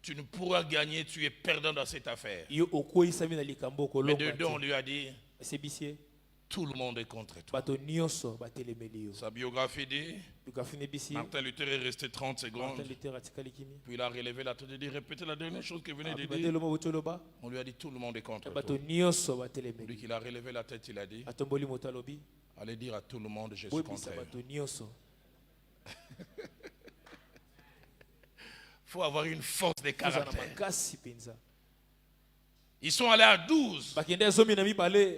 [SPEAKER 1] tu ne pourras gagner, tu es perdant dans cette affaire.
[SPEAKER 2] yo okweyisami na likambo
[SPEAKER 1] Mais
[SPEAKER 2] okolonga
[SPEAKER 1] de deux, on
[SPEAKER 2] te.
[SPEAKER 1] lui a dit,
[SPEAKER 2] esebisie
[SPEAKER 1] tout le monde est contre toi.
[SPEAKER 2] bato nyonso batelemeli yo.
[SPEAKER 1] Sa biographie dit,
[SPEAKER 2] biographie nebisi
[SPEAKER 1] Martin Luther est resté 30 secondes.
[SPEAKER 2] Martin Luther atikali kimi.
[SPEAKER 1] Puis il a relevé la tête et dit, répétez la dernière chose que vous venez de
[SPEAKER 2] Abandi
[SPEAKER 1] dire.
[SPEAKER 2] elomba boti oloba
[SPEAKER 1] On lui a dit, tout le monde est contre
[SPEAKER 2] bato
[SPEAKER 1] toi.
[SPEAKER 2] nyonso
[SPEAKER 1] Lui
[SPEAKER 2] batelemeli.
[SPEAKER 1] qu'il a relevé la tête, il a dit,
[SPEAKER 2] atomboli moto alobi
[SPEAKER 1] allez dire à tout le monde, je suis
[SPEAKER 2] boyebisa
[SPEAKER 1] contre eux.
[SPEAKER 2] bato nyonso.
[SPEAKER 1] Il faut avoir une force de
[SPEAKER 2] kozala na
[SPEAKER 1] caractère.
[SPEAKER 2] makasi mpenza.
[SPEAKER 1] Ils sont allés à 12.
[SPEAKER 2] bakende zomi na mibale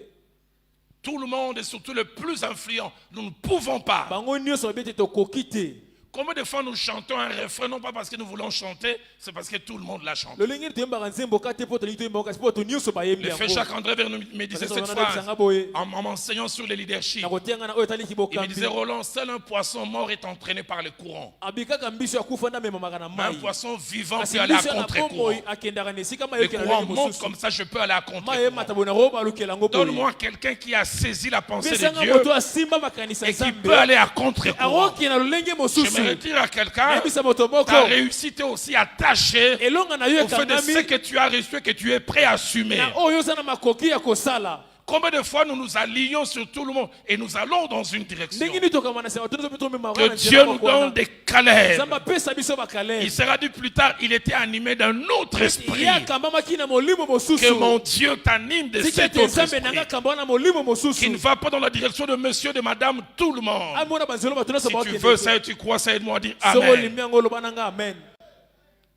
[SPEAKER 1] Tout le monde, et surtout le plus influent, nous ne pouvons pas.
[SPEAKER 2] bango nyonso babi ete tokoki te.
[SPEAKER 1] Combien de fois nous chantons un refrain, non pas parce que nous voulons chanter, c'est parce que tout le monde l'a chanté.
[SPEAKER 2] lolenge toyembaka nzembo ka te mpo tolingi toyembaka kasi mpo bato nyonso bayembi
[SPEAKER 1] Le frère
[SPEAKER 2] yango.
[SPEAKER 1] Jacques-André Vernon me disait cette
[SPEAKER 2] Bazalaka na
[SPEAKER 1] phrase
[SPEAKER 2] bisanga boye.
[SPEAKER 1] en m'enseignant sur le leadership.
[SPEAKER 2] nakotianga na oyo etaliki
[SPEAKER 1] Il me
[SPEAKER 2] bokambi.
[SPEAKER 1] disait, Roland, seul un poisson mort est entraîné par le courant.
[SPEAKER 2] abikaka mbiso ya kufa nde amemamaka na
[SPEAKER 1] Mais un
[SPEAKER 2] mai.
[SPEAKER 1] poisson vivant
[SPEAKER 2] kasi
[SPEAKER 1] peut aller à
[SPEAKER 2] mbiso ya na
[SPEAKER 1] contre-courant.
[SPEAKER 2] bomoi akendaka na esika mai
[SPEAKER 1] Le
[SPEAKER 2] okela
[SPEAKER 1] courant
[SPEAKER 2] ndenge
[SPEAKER 1] monte
[SPEAKER 2] mosusu.
[SPEAKER 1] comme ça, je peux aller à
[SPEAKER 2] mai
[SPEAKER 1] contre-courant.
[SPEAKER 2] emata boye nako balukela yango boye.
[SPEAKER 1] Donne-moi quelqu'un qui a saisi la pensée de
[SPEAKER 2] pesanga
[SPEAKER 1] Dieu
[SPEAKER 2] moto asimba makanisa
[SPEAKER 1] et qui
[SPEAKER 2] nzambe
[SPEAKER 1] peut aller à contre-courant.
[SPEAKER 2] akokenda lolenge
[SPEAKER 1] Je
[SPEAKER 2] mosusu.
[SPEAKER 1] me retire à quelqu'un.
[SPEAKER 2] yebisa moto moko
[SPEAKER 1] Ta réussite est aussi attachée
[SPEAKER 2] elonga na yo
[SPEAKER 1] au fait de ce
[SPEAKER 2] ekangami
[SPEAKER 1] que tu as reçu et que tu es prêt à assumer.
[SPEAKER 2] na oyo oza na makoki ya kosala.
[SPEAKER 1] Combien de fois nous nous alignons sur tout le monde et nous allons dans une direction.
[SPEAKER 2] ndenge nini tokama na nsima tozo mpe tomemaka
[SPEAKER 1] Que
[SPEAKER 2] na
[SPEAKER 1] Dieu
[SPEAKER 2] nzela
[SPEAKER 1] nous
[SPEAKER 2] moko wana.
[SPEAKER 1] donne des Caleb.
[SPEAKER 2] nzambe apesa biso
[SPEAKER 1] Il
[SPEAKER 2] bakale.
[SPEAKER 1] sera dit plus tard, il était animé d'un autre esprit.
[SPEAKER 2] ye akambamaki na molimo mosusu.
[SPEAKER 1] Que mon Dieu t'anime de
[SPEAKER 2] tika
[SPEAKER 1] cet
[SPEAKER 2] ete
[SPEAKER 1] autre
[SPEAKER 2] nzambe nanga
[SPEAKER 1] esprit
[SPEAKER 2] akamba na molimo
[SPEAKER 1] qui
[SPEAKER 2] mosusu.
[SPEAKER 1] ne va pas dans la direction de monsieur, de madame, tout le monde.
[SPEAKER 2] amona banzelo bato nyonso
[SPEAKER 1] Si tu
[SPEAKER 2] bakokende
[SPEAKER 1] veux
[SPEAKER 2] te.
[SPEAKER 1] ça et tu crois ça, aide-moi à dire
[SPEAKER 2] soko
[SPEAKER 1] Amen.
[SPEAKER 2] olimbi yango oloba nanga amen.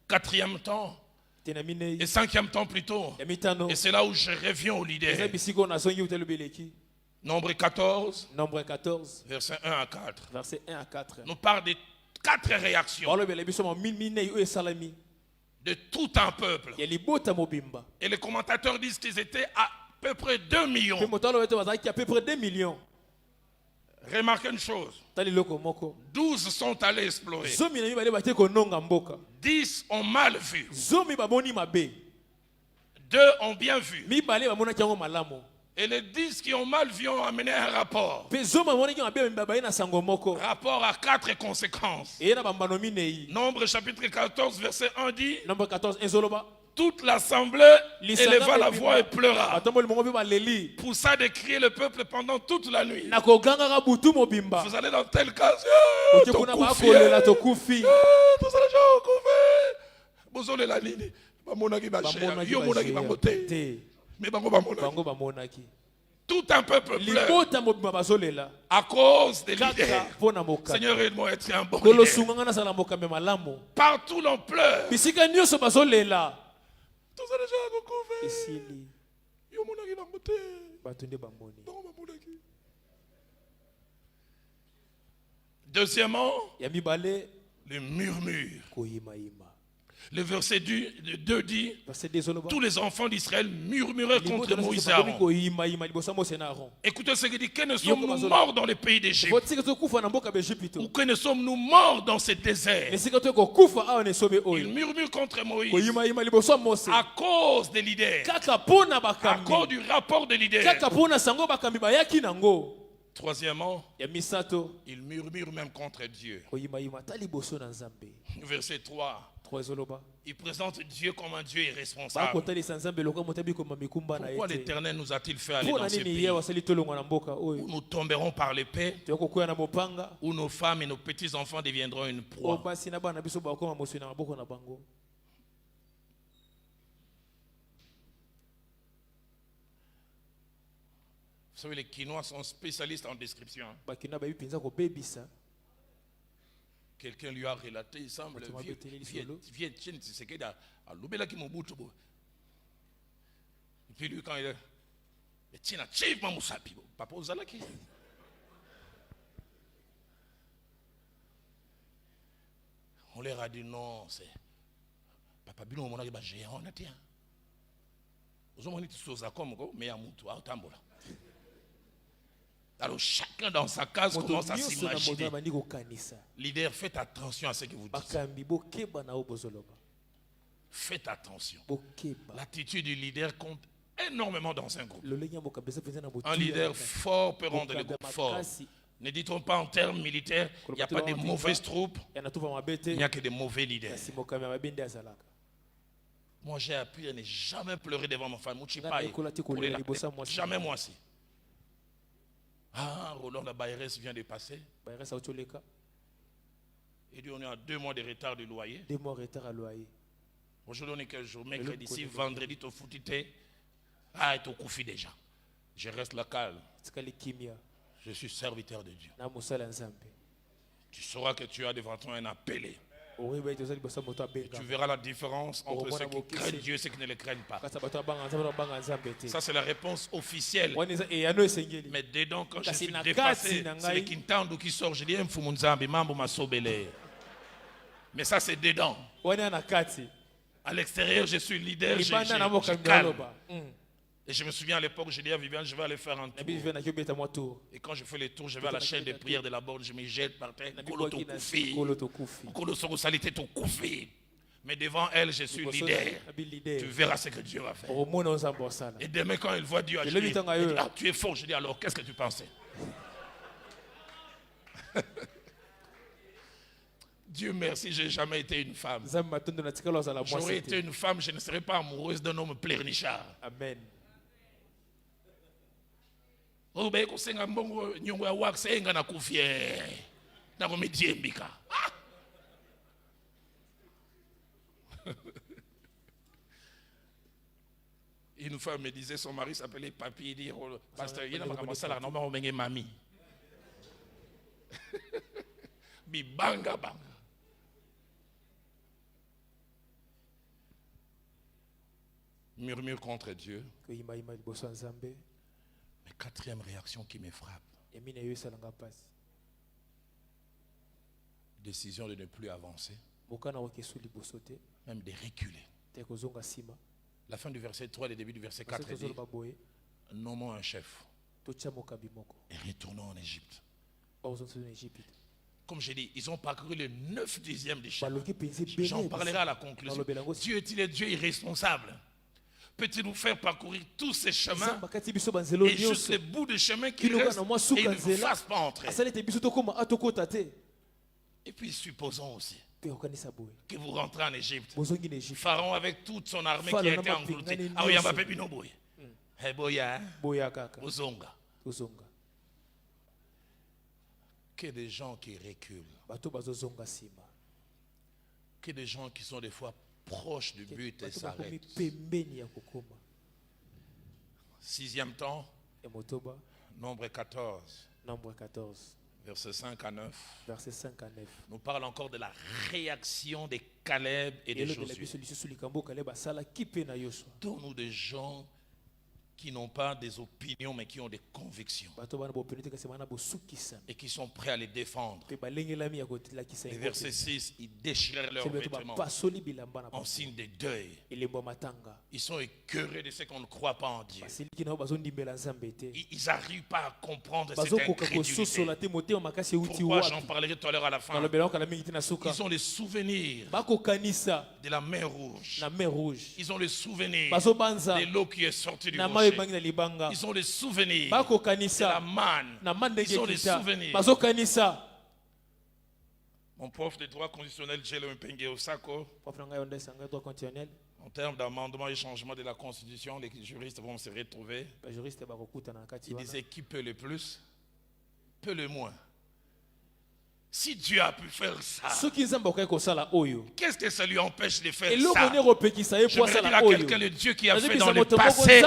[SPEAKER 1] Quatrième temps
[SPEAKER 2] tena minei
[SPEAKER 1] et cinquième temps plutôt.
[SPEAKER 2] ya mitano
[SPEAKER 1] Et c'est là où je reviens au
[SPEAKER 2] eza
[SPEAKER 1] leader.
[SPEAKER 2] bisika oyo nazongi utela obeleki.
[SPEAKER 1] Nombre 14,
[SPEAKER 2] nombre 14
[SPEAKER 1] verset 1 à 4.
[SPEAKER 2] verset 1 à 4
[SPEAKER 1] Nous parle de 4 réactions
[SPEAKER 2] balobela biso minei oyo esalami
[SPEAKER 1] de tout un peuple.
[SPEAKER 2] ya libota mobimba.
[SPEAKER 1] Et les commentateurs disent qu'ils étaient à peu près 2 millions.
[SPEAKER 2] mpe moto aloba ete bazalaki à peu près 2 millions.
[SPEAKER 1] Remarquez une chose.
[SPEAKER 2] Tali loko moko.
[SPEAKER 1] 12 sont allés explorer.
[SPEAKER 2] Zomi na mibale bate kononga mboka.
[SPEAKER 1] 10 ont mal vu.
[SPEAKER 2] Zomi baboni mabe.
[SPEAKER 1] 2 ont bien vu.
[SPEAKER 2] Mibale bamona kiango malamo.
[SPEAKER 1] Et les 10 qui ont mal vu ont amené un rapport.
[SPEAKER 2] Pe zoma mona kiango mabe mbabaye na sango moko.
[SPEAKER 1] Rapport à 4 conséquences.
[SPEAKER 2] Et na bambano minei.
[SPEAKER 1] Nombre chapitre 14 verset 1 dit.
[SPEAKER 2] Nombre 14 ezoloba.
[SPEAKER 1] Toute l'assemblée éleva la voix et pleura. Poussa de crier le peuple pendant toute la nuit. Vous allez dans tel cas. Tout un peuple pleure à cause des leaders. Seigneur, aide-moi à être un bon leader. Partout l'on pleure. Deuxièmement, le murmure. Le verset 2 dit, tous les enfants d'Israël murmuraient contre Moïse et Aaron. Écoutez ce qu'il dit, que ne sommes-nous morts dans le pays d'Égypte? Ou que ne sommes-nous morts dans ce désert? Ils murmurent contre Moïse à cause des leaders, à cause du rapport des leaders. Troisièmement, ils murmurent même contre Dieu. Verset 3. Il présente Dieu comme un Dieu irresponsable. Pourquoi l'Éternel nous a-t-il fait aller dans ce pays où nous tomberons par l'épée, où nos femmes et nos petits-enfants deviendront une proie? Vous savez, les Quinois sont spécialistes en description. Quelqu'un lui a relaté, il semble, et puis lui, quand il est, papa Ozalaki. On leur a dit non, c'est papa Bino, on a dit géant, on a dit. Vous avez dit comme mais à Moutou, à Tambola. Alors chacun dans sa case commence à s'imaginer. Leader, faites attention à ce que vous dites. Faites attention. L'attitude du leader compte énormément dans un groupe. Un leader fort peut rendre le groupe fort. Ne dit-on pas en termes militaires, il n'y a pas de mauvaises troupes, il n'y a que de mauvais leaders. Moi j'ai appris à ne jamais pleurer devant ma femme. Jamais moi aussi. Ah, Roland la Bayrès vient de passer. Il dit on est à 2 mois de retard de loyer.
[SPEAKER 2] 2 mois de retard à loyer.
[SPEAKER 1] Aujourd'hui on est quel jour? Mercredi, si vendredi tu foutité. Ah, et tu couffes déjà. Je reste là calme. Je suis serviteur de Dieu. Tu sauras que tu as devant toi un appelé. Tu verras la différence entre ceux qui craignent Dieu et ceux qui ne le craignent pas. Ça, c'est la réponse officielle. Mais dedans, quand je suis dépassé, c'est le Kintandu qui sort. Je dis, mais ça, c'est dedans. À l'extérieur, je suis leader, je calme. Et je me souviens à l'époque, je dis à Viviane, je vais aller faire un tour. Et quand je fais le tour, je vais à la chaîne de prière de la borne, je me jette par terre. Mais devant elle, je suis leader. Tu verras ce que Dieu va faire. Et demain, quand elle voit Dieu agir, elle dit, ah, tu es fort. Je dis, alors, qu'est-ce que tu pensais? Dieu merci, je n'ai jamais été une femme. J'aurais été une femme, je ne serais pas amoureuse d'un homme pleurnichard.
[SPEAKER 2] Amen.
[SPEAKER 1] Une femme me disait, son mari s'appelait Papi, il dit, pasteur, il y a un mamie. Bibanga banga. Murmure contre Dieu. Mais quatrième réaction qui me frappe. Décision de ne plus avancer. Même de reculer. La fin du verset 3 et le début du verset 4 dit, nommons un chef et retournons en Égypte. Comme j'ai dit, ils ont parcouru le 9/10 du chemin. J'en parlerai à la conclusion. Dieu est-il est Dieu irresponsable? Peut-il nous faire parcourir tous ces chemins et juste les bouts de chemin qui restent et il ne vous fasse pas entrer? Et puis supposons aussi que vous rentrez en Égypte. Pharaon avec toute son armée qui a été engloutée. Ah oui, il va Binoboy. Que des gens qui reculent. Que des gens qui sont des fois proches du but et s'arrêtent. 6e temps, nombre 14. Versets 5 à 9. Nous parle encore de la réaction des Caleb et des Josué. Donnons-nous des gens qui n'ont pas des opinions mais qui ont des convictions et qui sont prêts à les défendre. Et verset 6, ils déchirèrent leurs vêtements en signe de deuil. Ils sont écœurés de ce qu'on ne croit pas en Dieu. Ils n'arrivent pas à comprendre cette incrédulité. Pourquoi j'en parlerai tout à l'heure à la fin. Ils ont les souvenirs de la mer Rouge. Ils ont les souvenirs de l'eau qui est sortie du rocher. Ils ont les souvenirs de la manne. Ils ont les souvenirs. Mon prof de droit constitutionnel, Jelo Mpenge Osako, en termes d'amendement et changement de la Constitution, les juristes vont se retrouver. Il disait qui peut le plus, peut le moins. Si Dieu a pu faire ça, qu'est-ce que ça lui empêche de faire ça? Je me dis à quelqu'un, le Dieu qui a fait dans le passé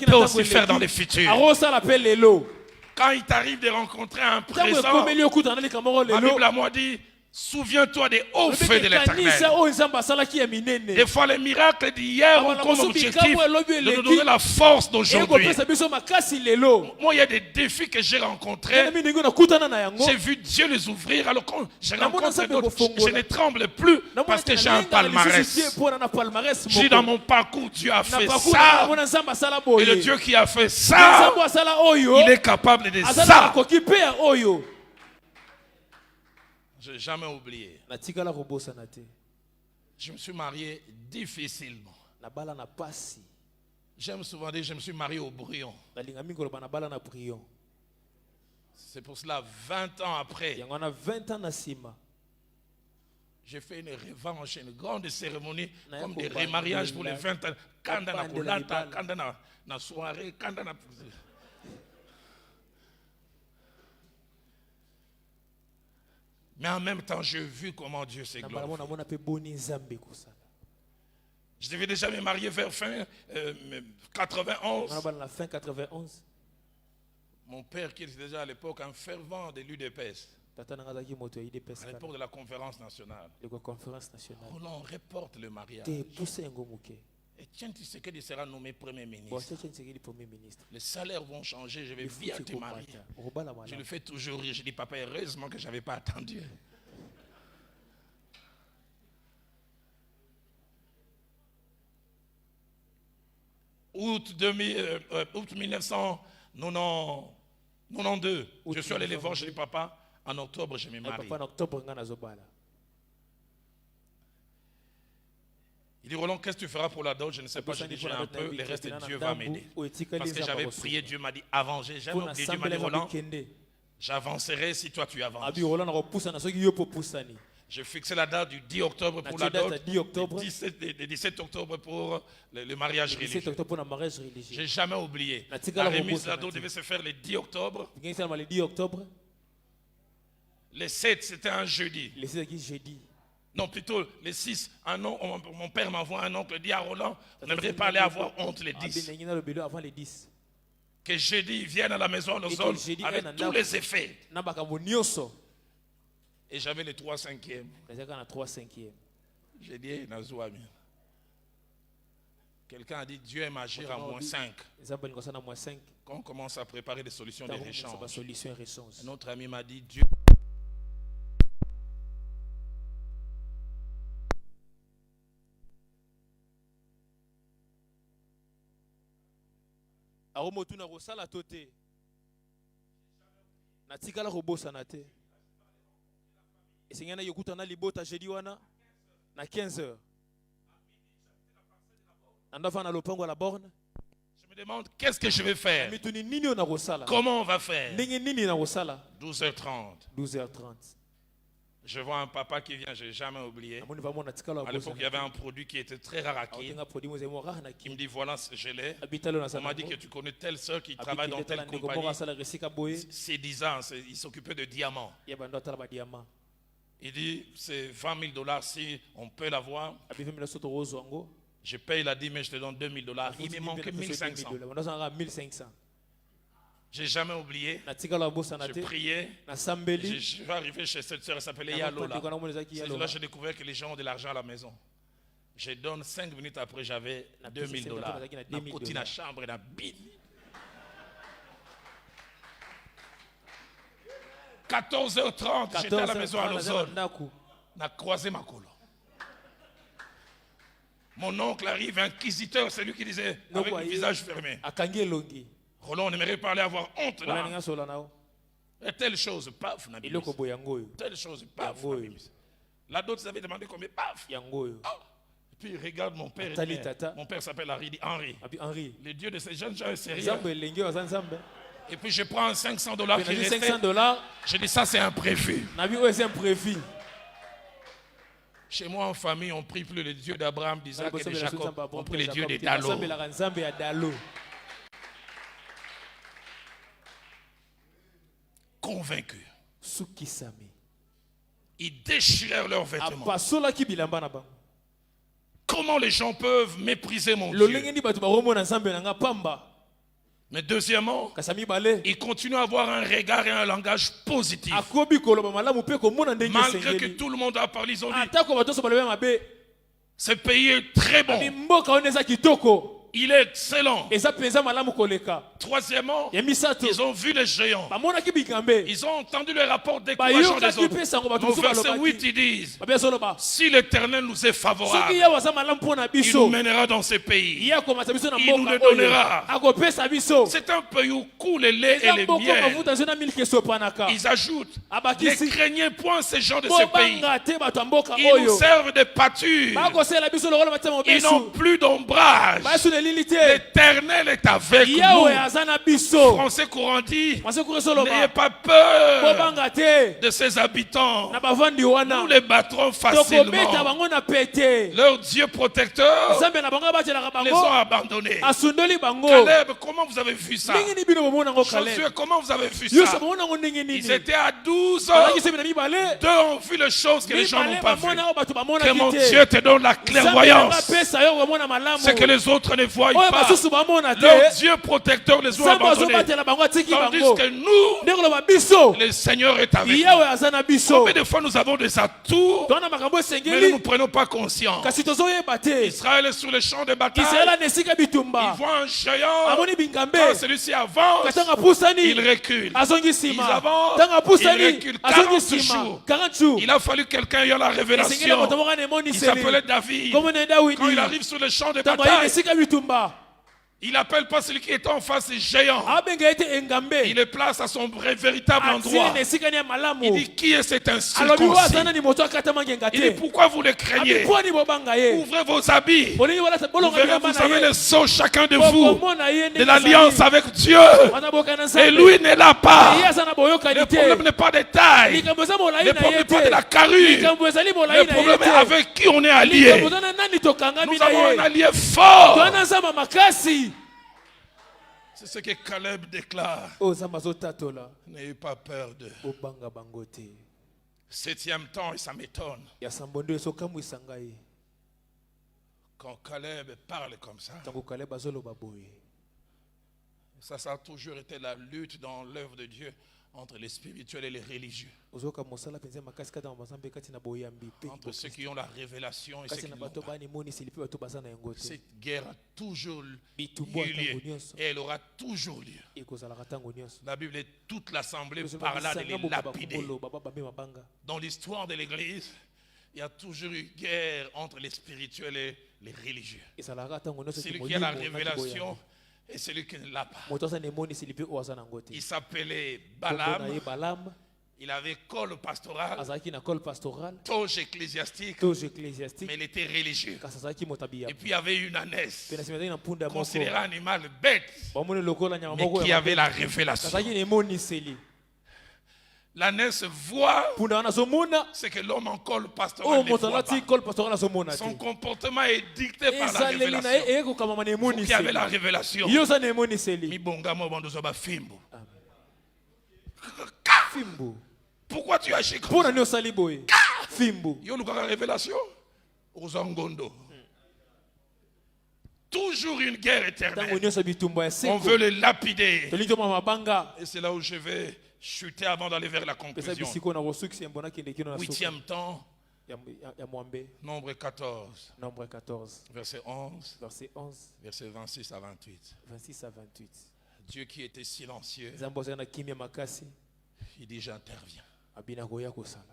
[SPEAKER 1] peut aussi faire dans le futur. Quand il t'arrive de rencontrer un présent, ma Bible à moi dit, souviens-toi des hauts faits de l'Éternel. Des fois, les miracles d'hier ont comme objectif de nous donner la force d'aujourd'hui. Moi, il y a des défis que j'ai rencontrés. J'ai vu Dieu les ouvrir. Alors quand je rencontre d'autres, je ne tremble plus parce que j'ai un palmarès. Je dis dans mon parcours, Dieu a fait ça. Et le Dieu qui a fait ça, il est capable de ça. Je n'ai jamais oublié. Je me suis marié difficilement. J'aime souvent dire je me suis marié au brouillon. C'est pour cela, 20 ans après, j'ai fait une revanche, une grande cérémonie, comme des remariages pour les 20 ans. Quand on a la soirée, quand on a... Mais en même temps, j'ai vu comment Dieu s'est glorifié. Je devais déjà me marier vers fin 91. Mon père, qui était déjà à l'époque un fervent de l'UDPS, à l'époque de la conférence nationale, on reporte le mariage. Et tiens, tu sais qu'il sera nommé Premier ministre. Les salaires vont changer, je vais bien te marier. Je le fais toujours rire. Je dis, papa, heureusement que je n'avais pas attendu. Août 1992, je suis allé les voir chez le papa. En octobre, je me marie. Il dit, Roland, qu'est-ce que tu feras pour la dot? Je ne sais pas, je dis, j'ai un peu, le reste, Dieu va m'aider. Parce que j'avais prié, Dieu m'a dit, avance. J'ai jamais oublié, Dieu m'a dit, Roland, j'avancerai si toi tu avances. Je fixais la date du 10 octobre pour la dot, le 17 octobre pour le mariage religieux. Je n'ai jamais oublié. La remise de la dot devait se faire le 10 octobre. Le 7, c'était un jeudi. Non, plutôt les 6, mon père m'envoie un oncle, dit à Roland, on n'aimerait pas aller avoir honte les 10. Que jeudi, ils viennent à la maison, nos hommes, avec tous les effets. Et j'avais les 3/5. J'ai dit, quelqu'un a dit, Dieu aime agir à -5. Quand on commence à préparer des solutions de réchange, un autre ami m'a dit, Dieu...
[SPEAKER 2] Na tikala kobosana te. Esengana yokutana libota jeudi wana na 15h. Andafa na lopango la borne.
[SPEAKER 1] Je me demande qu'est-ce que je vais faire.
[SPEAKER 2] Mituni nini ona kosala?
[SPEAKER 1] Comment on va faire?
[SPEAKER 2] Ndenge nini na kosala?
[SPEAKER 1] 12h30.
[SPEAKER 2] 12h30.
[SPEAKER 1] Je vois un papa qui vient, je n'ai jamais oublié. À l'époque, il y avait un produit qui était très rare à qui. Il me dit voilà, je l'ai. On m'a dit que tu connais telle soeur qui travaille dans telle compagnie. C'est 10 ans, il s'occupait de diamants. Il dit c'est $20,000 si on peut l'avoir. Je paye la 10 mais je te donne $2,000. Il me manquait 1,500. J'ai jamais oublié. Je priais. Je suis arrivé chez cette soeur, elle s'appelait Yalola. C'est là que j'ai découvert que les gens ont de l'argent à la maison. Je donne 5 minutes après, j'avais $2,000. Dans la chambre, dans la bine. 14h30, j'étais à la maison à Lausanne. On a croisé ma colo. Mon oncle arrive, inquisiteur, c'est lui qui disait, avec le visage fermé. Roland, on aimerait parler, avoir honte là. Et telle chose, paf, telle chose, paf. Là, d'autres avaient demandé combien, paf. Et puis, regarde mon père. Mon père s'appelle Henri. Le Dieu de ces jeunes gens est sérieux. Et puis, je prends $500 qui restait. Je dis, ça, c'est un prévu. Chez moi, en famille, on ne prie plus le Dieu d'Abraham, d'Isaac et de Jacob. On prie le Dieu de Dalo. Convaincus. Ils déchirèrent leurs vêtements. Comment les gens peuvent mépriser mon Dieu? Mais deuxièmement, ils continuent à avoir un regard et un langage positif. Malgré que tout le monde a parlé, ils ont dit ce pays est très bon. Il est excellent. Troisièmement, ils ont vu les géants. Ils ont entendu le rapport décourageant des autres. Au verset 8, ils disent si l'Éternel nous est favorable, il nous mènera dans ce pays. Il nous le donnera. C'est un pays où coule le lait et les miel. Ils ajoutent ne craignez point ces gens de ce pays. Ils nous servent de pâture. Ils n'ont plus d'ombrage. L'Éternel est avec nous. Français courant dit n'ayez pas peur de ses habitants. Nous les battrons facilement. Leur Dieu protecteur les ont abandonnés. Caleb, comment vous avez vu ça? Josué, comment vous avez vu ça? Ils étaient à 12 ans. Deux ont vu les choses que les gens n'ont pas vues. Que mon Dieu te donne la clairvoyance. Ce que les autres ne voient pas. Leur Dieu protecteur les ont abandonnés. Tandis que nous, le Seigneur est avec nous. Combien de fois nous avons des atouts, mais nous ne prenons pas conscience. Israël est sur le champ de bataille. Il voit un géant. Quand celui-ci avance, il recule. Ils avancent, il recule. 40 jours. Il a fallu quelqu'un ayant la révélation. Il s'appelait David. Quand il arrive sur le champ de bataille, il n'appelle pas celui qui est en face des géants. Il le place à son véritable endroit. Il dit qui est cet incirconcis? Il dit pourquoi vous le craignez? Ouvrez vos habits. Vous verrez, vous avez le sceau chacun de vous de l'alliance avec Dieu. Et lui n'est là pas. Le problème n'est pas de taille. Le problème n'est pas de la carrure. Le problème est avec qui on est allié. Nous avons un allié fort. C'est ce que Caleb déclare. N'ayez pas peur d'eux. Septième temps, et ça m'étonne. Quand Caleb parle comme ça, ça a toujours été la lutte dans l'œuvre de Dieu entre les spirituels et les religieux. Entre ceux qui ont la révélation et ceux qui n'ont pas. Cette guerre a toujours eu lieu et elle aura toujours lieu. La Bible est toute l'assemblée par là de les lapider. Dans l'histoire de l'Église, il y a toujours eu guerre entre les spirituels et les religieux. Celui qui a la révélation Et celui qui ne l'a pas,
[SPEAKER 2] moto asa nemonisi lipe oyo aza nango te.
[SPEAKER 1] il s'appelait
[SPEAKER 2] Kombo na
[SPEAKER 1] Balaam.
[SPEAKER 2] ye Balaam
[SPEAKER 1] Il avait col pastoral,
[SPEAKER 2] azalaki na col pastoral
[SPEAKER 1] toge ecclésiastique,
[SPEAKER 2] toge ecclésiastique
[SPEAKER 1] mais il était religieux.
[SPEAKER 2] kasi azalaki moto abiya.
[SPEAKER 1] Et puis il y avait une ânesse,
[SPEAKER 2] Pe na nsima azalaki na mpunda moko
[SPEAKER 1] considérée animal bête,
[SPEAKER 2] bamoni lokola nyama
[SPEAKER 1] mais
[SPEAKER 2] moko
[SPEAKER 1] qui
[SPEAKER 2] ya
[SPEAKER 1] avait la révélation.
[SPEAKER 2] azalaki na emoniseli.
[SPEAKER 1] L'ânesse voit
[SPEAKER 2] Mpunda wana azomona
[SPEAKER 1] ce que l'homme en col
[SPEAKER 2] oyo
[SPEAKER 1] pastoral ne
[SPEAKER 2] moto
[SPEAKER 1] voit
[SPEAKER 2] alati
[SPEAKER 1] pas.
[SPEAKER 2] col pastoral azomona te.
[SPEAKER 1] Son comportement est dicté par la
[SPEAKER 2] ezaleli na ye
[SPEAKER 1] révélation.
[SPEAKER 2] eyekokamama na
[SPEAKER 1] Vous qui avez la
[SPEAKER 2] emoniseli
[SPEAKER 1] révélation,
[SPEAKER 2] yo oza na emoniseli.
[SPEAKER 1] Mibonga mo bandozo ba fimbo.
[SPEAKER 2] Fimbu
[SPEAKER 1] Pourquoi tu agis comme
[SPEAKER 2] mpona
[SPEAKER 1] ça?
[SPEAKER 2] nini osali boye fimbu
[SPEAKER 1] Yo luka la révélation aux angondo. Toujours une guerre
[SPEAKER 2] ntango
[SPEAKER 1] éternelle.
[SPEAKER 2] nyonso bitumba ya
[SPEAKER 1] On
[SPEAKER 2] seko
[SPEAKER 1] veut le lapider.
[SPEAKER 2] tolingi tomama mabanga
[SPEAKER 1] Et c'est là où je vais chuter avant d'aller vers la
[SPEAKER 2] pesa
[SPEAKER 1] conclusion.
[SPEAKER 2] bisiko na kosukisa mbona kende kino na suka
[SPEAKER 1] 8e temps,
[SPEAKER 2] ya mwambe.
[SPEAKER 1] nombre 14,
[SPEAKER 2] Nombre 14
[SPEAKER 1] verset 11,
[SPEAKER 2] verset 11
[SPEAKER 1] verset 26 à 28.
[SPEAKER 2] 26 à 28.
[SPEAKER 1] Dieu qui était silencieux,
[SPEAKER 2] Nzambe ozali na kimia makasi
[SPEAKER 1] il dit j'interviens.
[SPEAKER 2] abina koya kosala.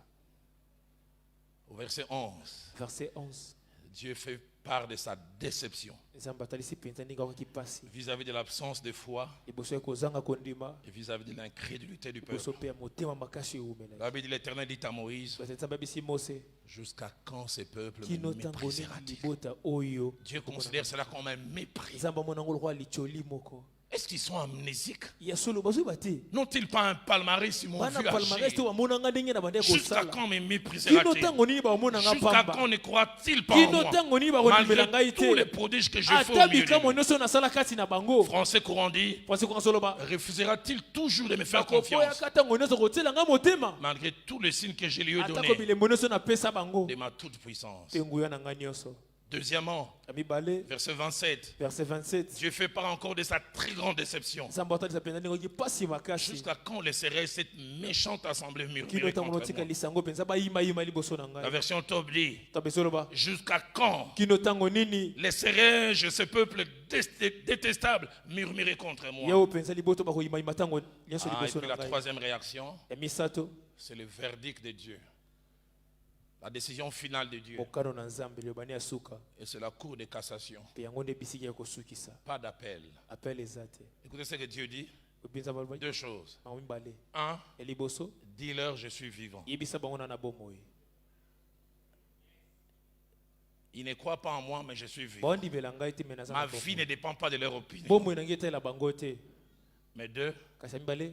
[SPEAKER 1] Au verset 11,
[SPEAKER 2] Verset 11
[SPEAKER 1] Dieu fait part de sa déception
[SPEAKER 2] Nzambe atalisi penza ndenge akokaki pasi
[SPEAKER 1] vis-à-vis de l'absence de foi
[SPEAKER 2] liboso ya kozanga kondima
[SPEAKER 1] et vis-à-vis de l'incrédulité du peuple.
[SPEAKER 2] liboso mpe ya motema makasi ewumela.
[SPEAKER 1] La Bible dit, l'Éternel dit à Moïse,
[SPEAKER 2] Basi Nzambe abisi Mose
[SPEAKER 1] jusqu'à quand ce peuple
[SPEAKER 2] kino
[SPEAKER 1] me
[SPEAKER 2] ntango nini
[SPEAKER 1] méprisera-t-il?
[SPEAKER 2] libota oyo.
[SPEAKER 1] Dieu considère cela comme un mépris.
[SPEAKER 2] Nzambe amona ngo lokola licholi moko
[SPEAKER 1] Est-ce qu'ils sont amnésiques?
[SPEAKER 2] ya solo bazoyeba te
[SPEAKER 1] N'ont-ils pas un palmarès, ils m'ont
[SPEAKER 2] bana
[SPEAKER 1] vu
[SPEAKER 2] palmarès to
[SPEAKER 1] agir?
[SPEAKER 2] bamonanga ndenge na bande
[SPEAKER 1] Jusqu'à
[SPEAKER 2] kosala
[SPEAKER 1] quand me
[SPEAKER 2] kino
[SPEAKER 1] méprisera-t-il?
[SPEAKER 2] ntango nini bamonanga
[SPEAKER 1] Jusqu'à
[SPEAKER 2] pamba
[SPEAKER 1] quand ne croit-il pas en
[SPEAKER 2] kino
[SPEAKER 1] moi?
[SPEAKER 2] ntango nini bakondimela ngai
[SPEAKER 1] Malgré tous les
[SPEAKER 2] te
[SPEAKER 1] prodiges que je fais au
[SPEAKER 2] ata
[SPEAKER 1] milieu
[SPEAKER 2] bikambo
[SPEAKER 1] de
[SPEAKER 2] nyonso nasala kati na bango.
[SPEAKER 1] Français courant dit,
[SPEAKER 2] Pasi kuna soloba
[SPEAKER 1] refusera-t-il toujours de me faire
[SPEAKER 2] bakoboya
[SPEAKER 1] confiance?
[SPEAKER 2] ntango nyonso kotiela nga motema
[SPEAKER 1] Malgré tous les signes que je lui ai
[SPEAKER 2] atako
[SPEAKER 1] donnés
[SPEAKER 2] bilembo nyonso napesa bango
[SPEAKER 1] de ma toute puissance.
[SPEAKER 2] mpe nguya na ngai nyonso.
[SPEAKER 1] Deuxièmement,
[SPEAKER 2] Ya mibale
[SPEAKER 1] verset 27,
[SPEAKER 2] verset 27
[SPEAKER 1] Dieu fait part encore de sa très grande déception.
[SPEAKER 2] nzambe atalisa mpenza ndenge oki pasi makasi
[SPEAKER 1] Jusqu'à quand laisserait cette méchante assemblée
[SPEAKER 2] kino
[SPEAKER 1] murmurer
[SPEAKER 2] ntango
[SPEAKER 1] contre
[SPEAKER 2] notika
[SPEAKER 1] moi?
[SPEAKER 2] lisango mpenza bayimayima liboso na
[SPEAKER 1] La
[SPEAKER 2] ngai.
[SPEAKER 1] version top dit,
[SPEAKER 2] Tabe soloba
[SPEAKER 1] jusqu'à quand
[SPEAKER 2] kino ntango nini
[SPEAKER 1] laisserai-je ce peuple détestable murmurer contre moi?
[SPEAKER 2] yao mpenza liboto bakoyimayima ntango nyonso
[SPEAKER 1] Ah, et
[SPEAKER 2] liboso
[SPEAKER 1] puis
[SPEAKER 2] na
[SPEAKER 1] la
[SPEAKER 2] ngai.
[SPEAKER 1] troisième réaction,
[SPEAKER 2] Ya misato
[SPEAKER 1] c'est le verdict de Dieu. La décision finale de Dieu.
[SPEAKER 2] mokano na nzambe liobani ya suka
[SPEAKER 1] Et c'est la cour de cassation.
[SPEAKER 2] mpe yango nde bisiki ya kosukisa
[SPEAKER 1] Pas d'appel.
[SPEAKER 2] apele eza te.
[SPEAKER 1] Écoutez ce que Dieu dit.
[SPEAKER 2] obinza baloba
[SPEAKER 1] Deux choses.
[SPEAKER 2] bango mibale
[SPEAKER 1] Un,
[SPEAKER 2] ya liboso
[SPEAKER 1] dis-leur je suis vivant.
[SPEAKER 2] yebisa bango na na bomoi
[SPEAKER 1] Ils ne croient pas en moi, mais je suis vivant.
[SPEAKER 2] baondimela ngai te me naza
[SPEAKER 1] Ma
[SPEAKER 2] na
[SPEAKER 1] vie
[SPEAKER 2] bomoi.
[SPEAKER 1] ne dépend pas de leur opinion.
[SPEAKER 2] bomoi nangi etala bango te
[SPEAKER 1] Mais deux,
[SPEAKER 2] kasi ya mibale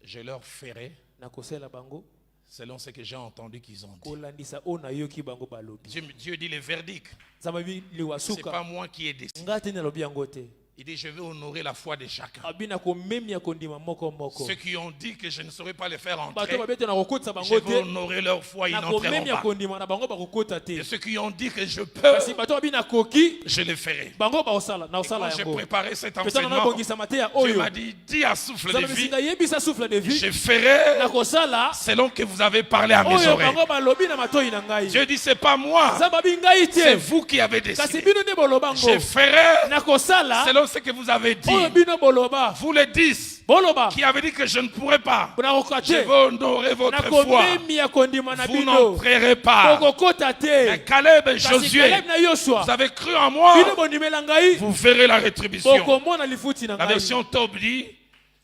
[SPEAKER 1] je leur ferai
[SPEAKER 2] nakosala bango
[SPEAKER 1] selon ce que j'ai entendu qu'ils ont dit.
[SPEAKER 2] kolandisa oyo nayoki bango balobi.
[SPEAKER 1] Dieu dit le verdict.
[SPEAKER 2] nzambe abi liwa
[SPEAKER 1] Ce n'est pas
[SPEAKER 2] suka
[SPEAKER 1] moi qui ai décidé.
[SPEAKER 2] ngai te nalobi yango te.
[SPEAKER 1] Il dit je vais honorer la foi de chacun.
[SPEAKER 2] abi na komemia kondima moko moko
[SPEAKER 1] Ceux qui ont dit que je ne saurais pas les faire
[SPEAKER 2] bato
[SPEAKER 1] entrer,
[SPEAKER 2] babete na kokotisa
[SPEAKER 1] je
[SPEAKER 2] bango
[SPEAKER 1] vais
[SPEAKER 2] te
[SPEAKER 1] honorer leur foi, ils
[SPEAKER 2] na
[SPEAKER 1] n'entreront
[SPEAKER 2] komemia
[SPEAKER 1] pas.
[SPEAKER 2] kondima na bango bakokota te
[SPEAKER 1] Et ceux qui ont dit que je peux,
[SPEAKER 2] kasi bato babi nakoki
[SPEAKER 1] je le ferai.
[SPEAKER 2] bango baosala
[SPEAKER 1] Et
[SPEAKER 2] naosala
[SPEAKER 1] quand j'ai
[SPEAKER 2] yango
[SPEAKER 1] préparé cet
[SPEAKER 2] pesa na
[SPEAKER 1] enseignement,
[SPEAKER 2] nabongisama te ya
[SPEAKER 1] Dieu
[SPEAKER 2] oyo
[SPEAKER 1] m'a dit, dis à souffle de
[SPEAKER 2] nzambe
[SPEAKER 1] vie,
[SPEAKER 2] bisinga yebisa souffle de vie
[SPEAKER 1] je ferai
[SPEAKER 2] nakosala
[SPEAKER 1] selon que vous avez parlé à mes
[SPEAKER 2] oyo
[SPEAKER 1] oreilles.
[SPEAKER 2] bango balobi na matoi na ngai.
[SPEAKER 1] Dieu dit, c'est pas moi,
[SPEAKER 2] nzambe abi ngai
[SPEAKER 1] c'est
[SPEAKER 2] te
[SPEAKER 1] vous qui avez
[SPEAKER 2] kasi
[SPEAKER 1] décidé.
[SPEAKER 2] bino nde boloba ngo
[SPEAKER 1] Je ferai
[SPEAKER 2] nakosala
[SPEAKER 1] selon ce que vous avez dit.
[SPEAKER 2] oyo bino boloba
[SPEAKER 1] Vous les 10
[SPEAKER 2] boloba
[SPEAKER 1] qui avez dit que je ne pourrais pas,
[SPEAKER 2] nakoka
[SPEAKER 1] je vais
[SPEAKER 2] te
[SPEAKER 1] honorer votre foi.
[SPEAKER 2] nakomemia kondima na
[SPEAKER 1] Vous
[SPEAKER 2] bino
[SPEAKER 1] n'entrerez pas.
[SPEAKER 2] okokota te
[SPEAKER 1] Mais Caleb et
[SPEAKER 2] kasi
[SPEAKER 1] Josué,
[SPEAKER 2] Caleb na Yoshua
[SPEAKER 1] vous avez cru en moi,
[SPEAKER 2] bino bondimela ngai
[SPEAKER 1] vous verrez la rétribution.
[SPEAKER 2] bokomona lifuti na
[SPEAKER 1] La
[SPEAKER 2] ngai.
[SPEAKER 1] version top dit,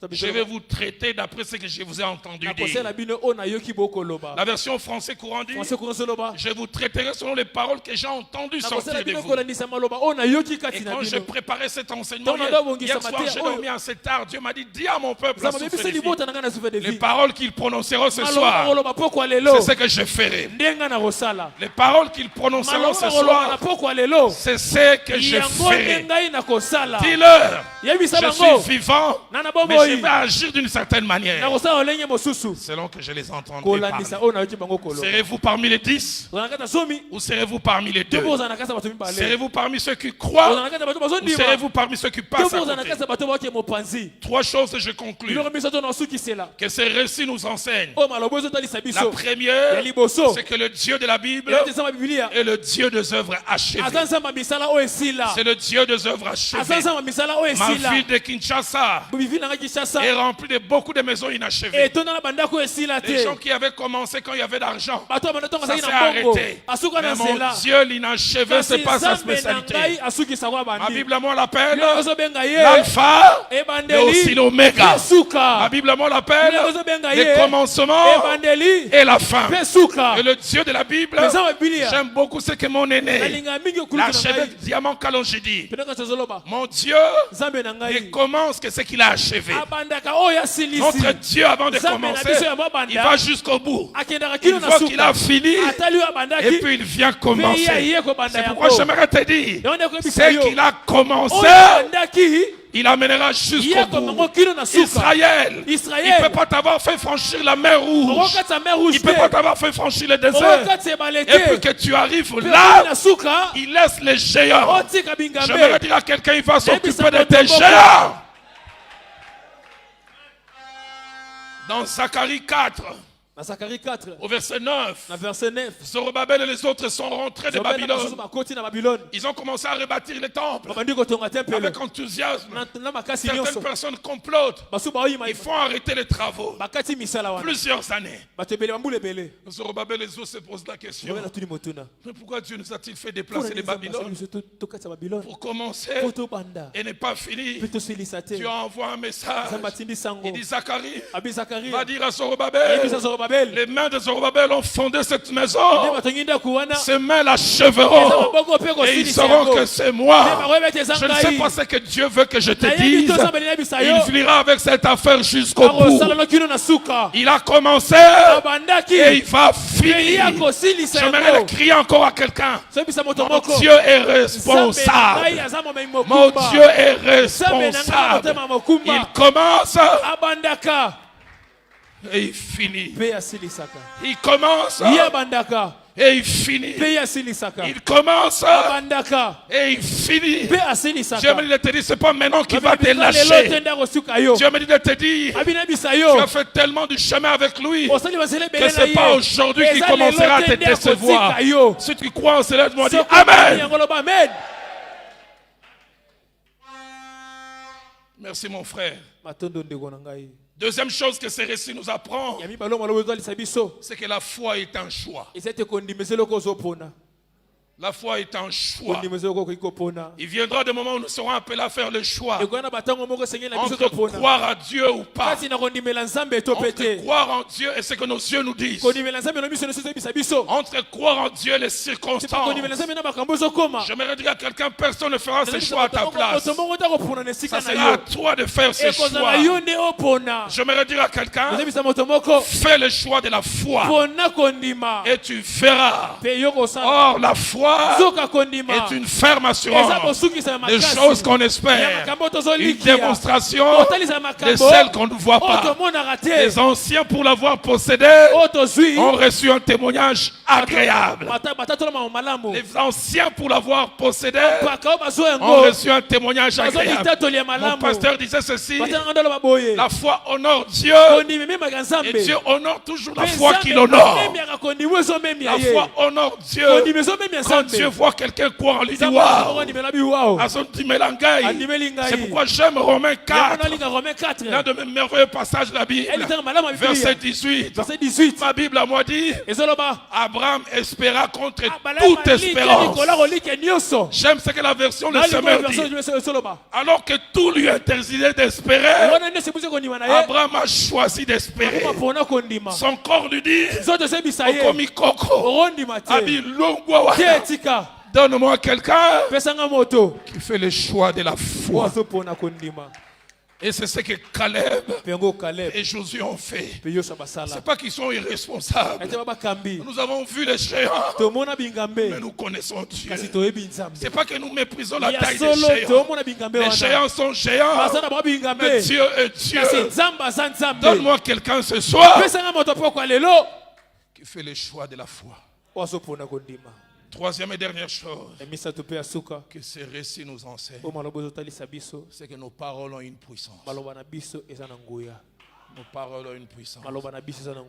[SPEAKER 2] Tabe
[SPEAKER 1] je
[SPEAKER 2] soloba,
[SPEAKER 1] vais vous traiter d'après ce que je vous ai entendu dire.
[SPEAKER 2] nakosala bino oyo nayoki bokoloba.
[SPEAKER 1] La version français courant dit,
[SPEAKER 2] Français kono soloba
[SPEAKER 1] je vous traiterai selon les paroles que j'ai entendues
[SPEAKER 2] nakosala
[SPEAKER 1] sortir de
[SPEAKER 2] bino
[SPEAKER 1] vous.
[SPEAKER 2] kolandisa maloba oyo nayoki
[SPEAKER 1] Et
[SPEAKER 2] kati na
[SPEAKER 1] quand j'ai
[SPEAKER 2] bino
[SPEAKER 1] préparé cet enseignement,
[SPEAKER 2] Tant
[SPEAKER 1] hier,
[SPEAKER 2] on a
[SPEAKER 1] hier soir, j'ai dormi assez tard. Dieu m'a dit, dis à mon peuple, la
[SPEAKER 2] nzambe
[SPEAKER 1] souffle
[SPEAKER 2] bebisa
[SPEAKER 1] de vie,
[SPEAKER 2] libota na ngai na souffle de
[SPEAKER 1] les
[SPEAKER 2] vie
[SPEAKER 1] paroles qu'ils prononceront ce
[SPEAKER 2] maloba
[SPEAKER 1] soir,
[SPEAKER 2] bakoloba pokwa lelo
[SPEAKER 1] c'est ce que je ferai.
[SPEAKER 2] ndenga nakosala
[SPEAKER 1] Les paroles qu'ils prononceront
[SPEAKER 2] maloba
[SPEAKER 1] ce
[SPEAKER 2] bakoloba na
[SPEAKER 1] soir,
[SPEAKER 2] pokwa lelo
[SPEAKER 1] c'est ce que je
[SPEAKER 2] yango nde
[SPEAKER 1] ferai.
[SPEAKER 2] ngai nakosala
[SPEAKER 1] Dis-leur,
[SPEAKER 2] yebisa
[SPEAKER 1] je
[SPEAKER 2] bango
[SPEAKER 1] suis vivant,
[SPEAKER 2] na na
[SPEAKER 1] mais je
[SPEAKER 2] bomoi
[SPEAKER 1] vais agir d'une certaine manière,
[SPEAKER 2] nakosala olenge mosusu
[SPEAKER 1] selon que je les entendrai
[SPEAKER 2] kolandisa
[SPEAKER 1] parler.
[SPEAKER 2] oyo nayoki bango koloba.
[SPEAKER 1] Serez-vous parmi les 10
[SPEAKER 2] ozala na kati ya somi
[SPEAKER 1] ou serez-vous parmi les
[SPEAKER 2] te
[SPEAKER 1] 2?
[SPEAKER 2] mpo ozala na kati ya bato mibale
[SPEAKER 1] Serez-vous parmi ceux qui
[SPEAKER 2] ozala
[SPEAKER 1] croient
[SPEAKER 2] na kati ya bato
[SPEAKER 1] ou
[SPEAKER 2] bazondima
[SPEAKER 1] serez-vous parmi ceux qui
[SPEAKER 2] te
[SPEAKER 1] passent
[SPEAKER 2] mpo
[SPEAKER 1] à
[SPEAKER 2] ozala na
[SPEAKER 1] côté?
[SPEAKER 2] kati ya bato bake mopanzi.
[SPEAKER 1] Trois choses et je conclus.
[SPEAKER 2] biloko misato na osukisela
[SPEAKER 1] Que ces récits nous enseignent.
[SPEAKER 2] oyo maloba ezotalisa
[SPEAKER 1] La
[SPEAKER 2] biso ya
[SPEAKER 1] première,
[SPEAKER 2] liboso
[SPEAKER 1] c'est que le Dieu de la Bible
[SPEAKER 2] ete nzambe ya bibilia
[SPEAKER 1] est le Dieu des œuvres achevées.
[SPEAKER 2] aza nzambe ya misala oyo esila
[SPEAKER 1] C'est le Dieu des œuvres
[SPEAKER 2] aza
[SPEAKER 1] achevées.
[SPEAKER 2] nzambe ya misala oyo
[SPEAKER 1] Ma
[SPEAKER 2] esila
[SPEAKER 1] ville de Kinshasa
[SPEAKER 2] bivi nanga
[SPEAKER 1] est
[SPEAKER 2] Kinshasa.
[SPEAKER 1] Et rempli de beaucoup de maisons
[SPEAKER 2] Et
[SPEAKER 1] inachevées.
[SPEAKER 2] tona na bandako esila
[SPEAKER 1] Les gens
[SPEAKER 2] te.
[SPEAKER 1] qui avaient commencé quand il y avait d'argent.
[SPEAKER 2] Bato bandatonga
[SPEAKER 1] Ça
[SPEAKER 2] saki
[SPEAKER 1] s'est
[SPEAKER 2] na bongo.
[SPEAKER 1] arrêté.
[SPEAKER 2] Asuka
[SPEAKER 1] Mais
[SPEAKER 2] na
[SPEAKER 1] mon
[SPEAKER 2] nzela.
[SPEAKER 1] Dieu, l'inachevé, c'est pas sa
[SPEAKER 2] Nzambe na
[SPEAKER 1] spécialité.
[SPEAKER 2] ngai asuki sakwa
[SPEAKER 1] Ma
[SPEAKER 2] bandi.
[SPEAKER 1] Bible, moi, l'appelle
[SPEAKER 2] Yo ozobenga ye.
[SPEAKER 1] l'alpha et
[SPEAKER 2] Ebandeli.
[SPEAKER 1] aussi l'oméga.
[SPEAKER 2] Pesuka.
[SPEAKER 1] Ma Bible, moi, l'appelle
[SPEAKER 2] Yo ozobenga
[SPEAKER 1] le
[SPEAKER 2] ye.
[SPEAKER 1] commencement
[SPEAKER 2] Ebandeli.
[SPEAKER 1] et la fin.
[SPEAKER 2] Pesuka.
[SPEAKER 1] Et le Dieu de la Bible,
[SPEAKER 2] Nzambe Biblia.
[SPEAKER 1] j'aime beaucoup ce que mon aîné,
[SPEAKER 2] Nalinga mingi okuluka na
[SPEAKER 1] l'archevêque
[SPEAKER 2] ngai.
[SPEAKER 1] Diamant Kalonji dit.
[SPEAKER 2] Penaka tozoloba.
[SPEAKER 1] Mon Dieu
[SPEAKER 2] Nzambe na
[SPEAKER 1] ne
[SPEAKER 2] ngai.
[SPEAKER 1] commence que ce qu'il a achevé.
[SPEAKER 2] Abandaka oyo asilisi.
[SPEAKER 1] Notre Dieu, avant de
[SPEAKER 2] Nzambe na
[SPEAKER 1] commencer,
[SPEAKER 2] biso ya mabanda.
[SPEAKER 1] il va jusqu'au bout.
[SPEAKER 2] Akendaka
[SPEAKER 1] Il
[SPEAKER 2] kilo na
[SPEAKER 1] voit qu'il a
[SPEAKER 2] suka.
[SPEAKER 1] fini
[SPEAKER 2] Atali abandaki.
[SPEAKER 1] et puis il vient commencer. C'est pourquoi j'aimerais te dire, ce qu'il a commencé, il amènera jusqu'au bout. Israël, il ne peut pas t'avoir fait franchir la mer Rouge. Il ne peut pas t'avoir fait franchir le désert. Et puis que tu arrives là, il laisse les géants. J'aimerais dire à quelqu'un, il va s'occuper de tes géants. Dans Zacharie 4,
[SPEAKER 2] Dans Zacharie 4,
[SPEAKER 1] au verset 9,
[SPEAKER 2] dans verset 9,
[SPEAKER 1] Zorobabel et les autres sont rentrés de Babylone.
[SPEAKER 2] Babylone.
[SPEAKER 1] Ils ont commencé à rebâtir le temple
[SPEAKER 2] Babandi kotonga temple.
[SPEAKER 1] avec enthousiasme.
[SPEAKER 2] Na makasi
[SPEAKER 1] Certaines
[SPEAKER 2] nyonso.
[SPEAKER 1] personnes complotent.
[SPEAKER 2] Basuba oyima.
[SPEAKER 1] Ils font arrêter les travaux.
[SPEAKER 2] Bakati misala wana.
[SPEAKER 1] Plusieurs années.
[SPEAKER 2] Batebele bambule bele.
[SPEAKER 1] Zorobabel et les autres se posent la question.
[SPEAKER 2] Yobela tuni motuna.
[SPEAKER 1] Mais pourquoi Dieu nous a-t-il fait déplacer les Babylone
[SPEAKER 2] Babylone.
[SPEAKER 1] pour commencer
[SPEAKER 2] Poto banda.
[SPEAKER 1] et n'est pas fini?
[SPEAKER 2] Peto silisate.
[SPEAKER 1] Dieu envoie un message.
[SPEAKER 2] Zambatindi sango.
[SPEAKER 1] Il dit Zacharie,
[SPEAKER 2] Abi Zacharie.
[SPEAKER 1] va dire à Zorobabel,
[SPEAKER 2] Ebisa Zorobabel.
[SPEAKER 1] les mains de Zorobabel ont fondé cette maison.
[SPEAKER 2] Ne batonginda kuwana.
[SPEAKER 1] Ses mains l'achèveront. Et ils sauront que c'est moi. Je ne sais pas ce que Dieu veut que je te dise. Il finira avec cette affaire jusqu'au bout. Il a commencé et il va finir. J'aimerais le crier encore à quelqu'un. Mon Dieu est responsable. Mon Dieu est responsable. Il commence et il finit. Il commence et il finit. Il commence et il finit. Dieu me dit de te dire, c'est pas maintenant qu'il va te lâcher. Dieu me dit de te dire, tu as fait tellement du chemin avec lui que c'est pas aujourd'hui qu'il commencera à te décevoir. Si tu crois en cela, dis Amen. Merci mon frère. Deuxième chose que ce récit nous apprend, c'est que la foi est un choix. La foi est un choix. Il viendra des moments où nous serons appelés à faire le choix entre croire à Dieu ou pas, entre croire en Dieu et ce que nos yeux nous disent, entre croire en Dieu et les circonstances. J'aimerais dire à quelqu'un, personne ne fera ce choix à ta place. Ça sera à toi de faire ce choix. J'aimerais dire à quelqu'un, fais le choix de la foi et tu verras. Or, la foi est une ferme assurance des choses qu'on espère, une démonstration de celles qu'on ne voit pas. Les anciens, pour l'avoir possédé, ont reçu un témoignage agréable. Les anciens, pour l'avoir possédé, ont reçu un témoignage agréable. Mon pasteur disait ceci: la foi honore Dieu et Dieu honore toujours la foi qu'il honore. La foi honore Dieu. Quand Dieu voit quelqu'un croire en lui, dit waouh. C'est pourquoi j'aime Romains 4. L'un de mes merveilleux passages de la Bible. Verset 18. Ma Bible à moi dit, Abraham espéra contre toute espérance. J'aime ce que la version de Semeur dit. Alors que tout lui interdisait d'espérer, Abraham a choisi d'espérer. Son corps lui dit, donne-moi quelqu'un qui fait le choix de la foi. Et c'est ce que Caleb et Josué ont fait. C'est pas qu'ils sont irresponsables. Nous avons vu les géants, mais nous connaissons Dieu. C'est pas que nous méprisons la taille des géants. Les géants sont géants, mais Dieu est Dieu. Donne-moi quelqu'un ce soir qui fait le choix de la foi. Troisième et dernière chose que ce récit nous enseigne, c'est que nos paroles ont une puissance. Nos paroles ont une puissance.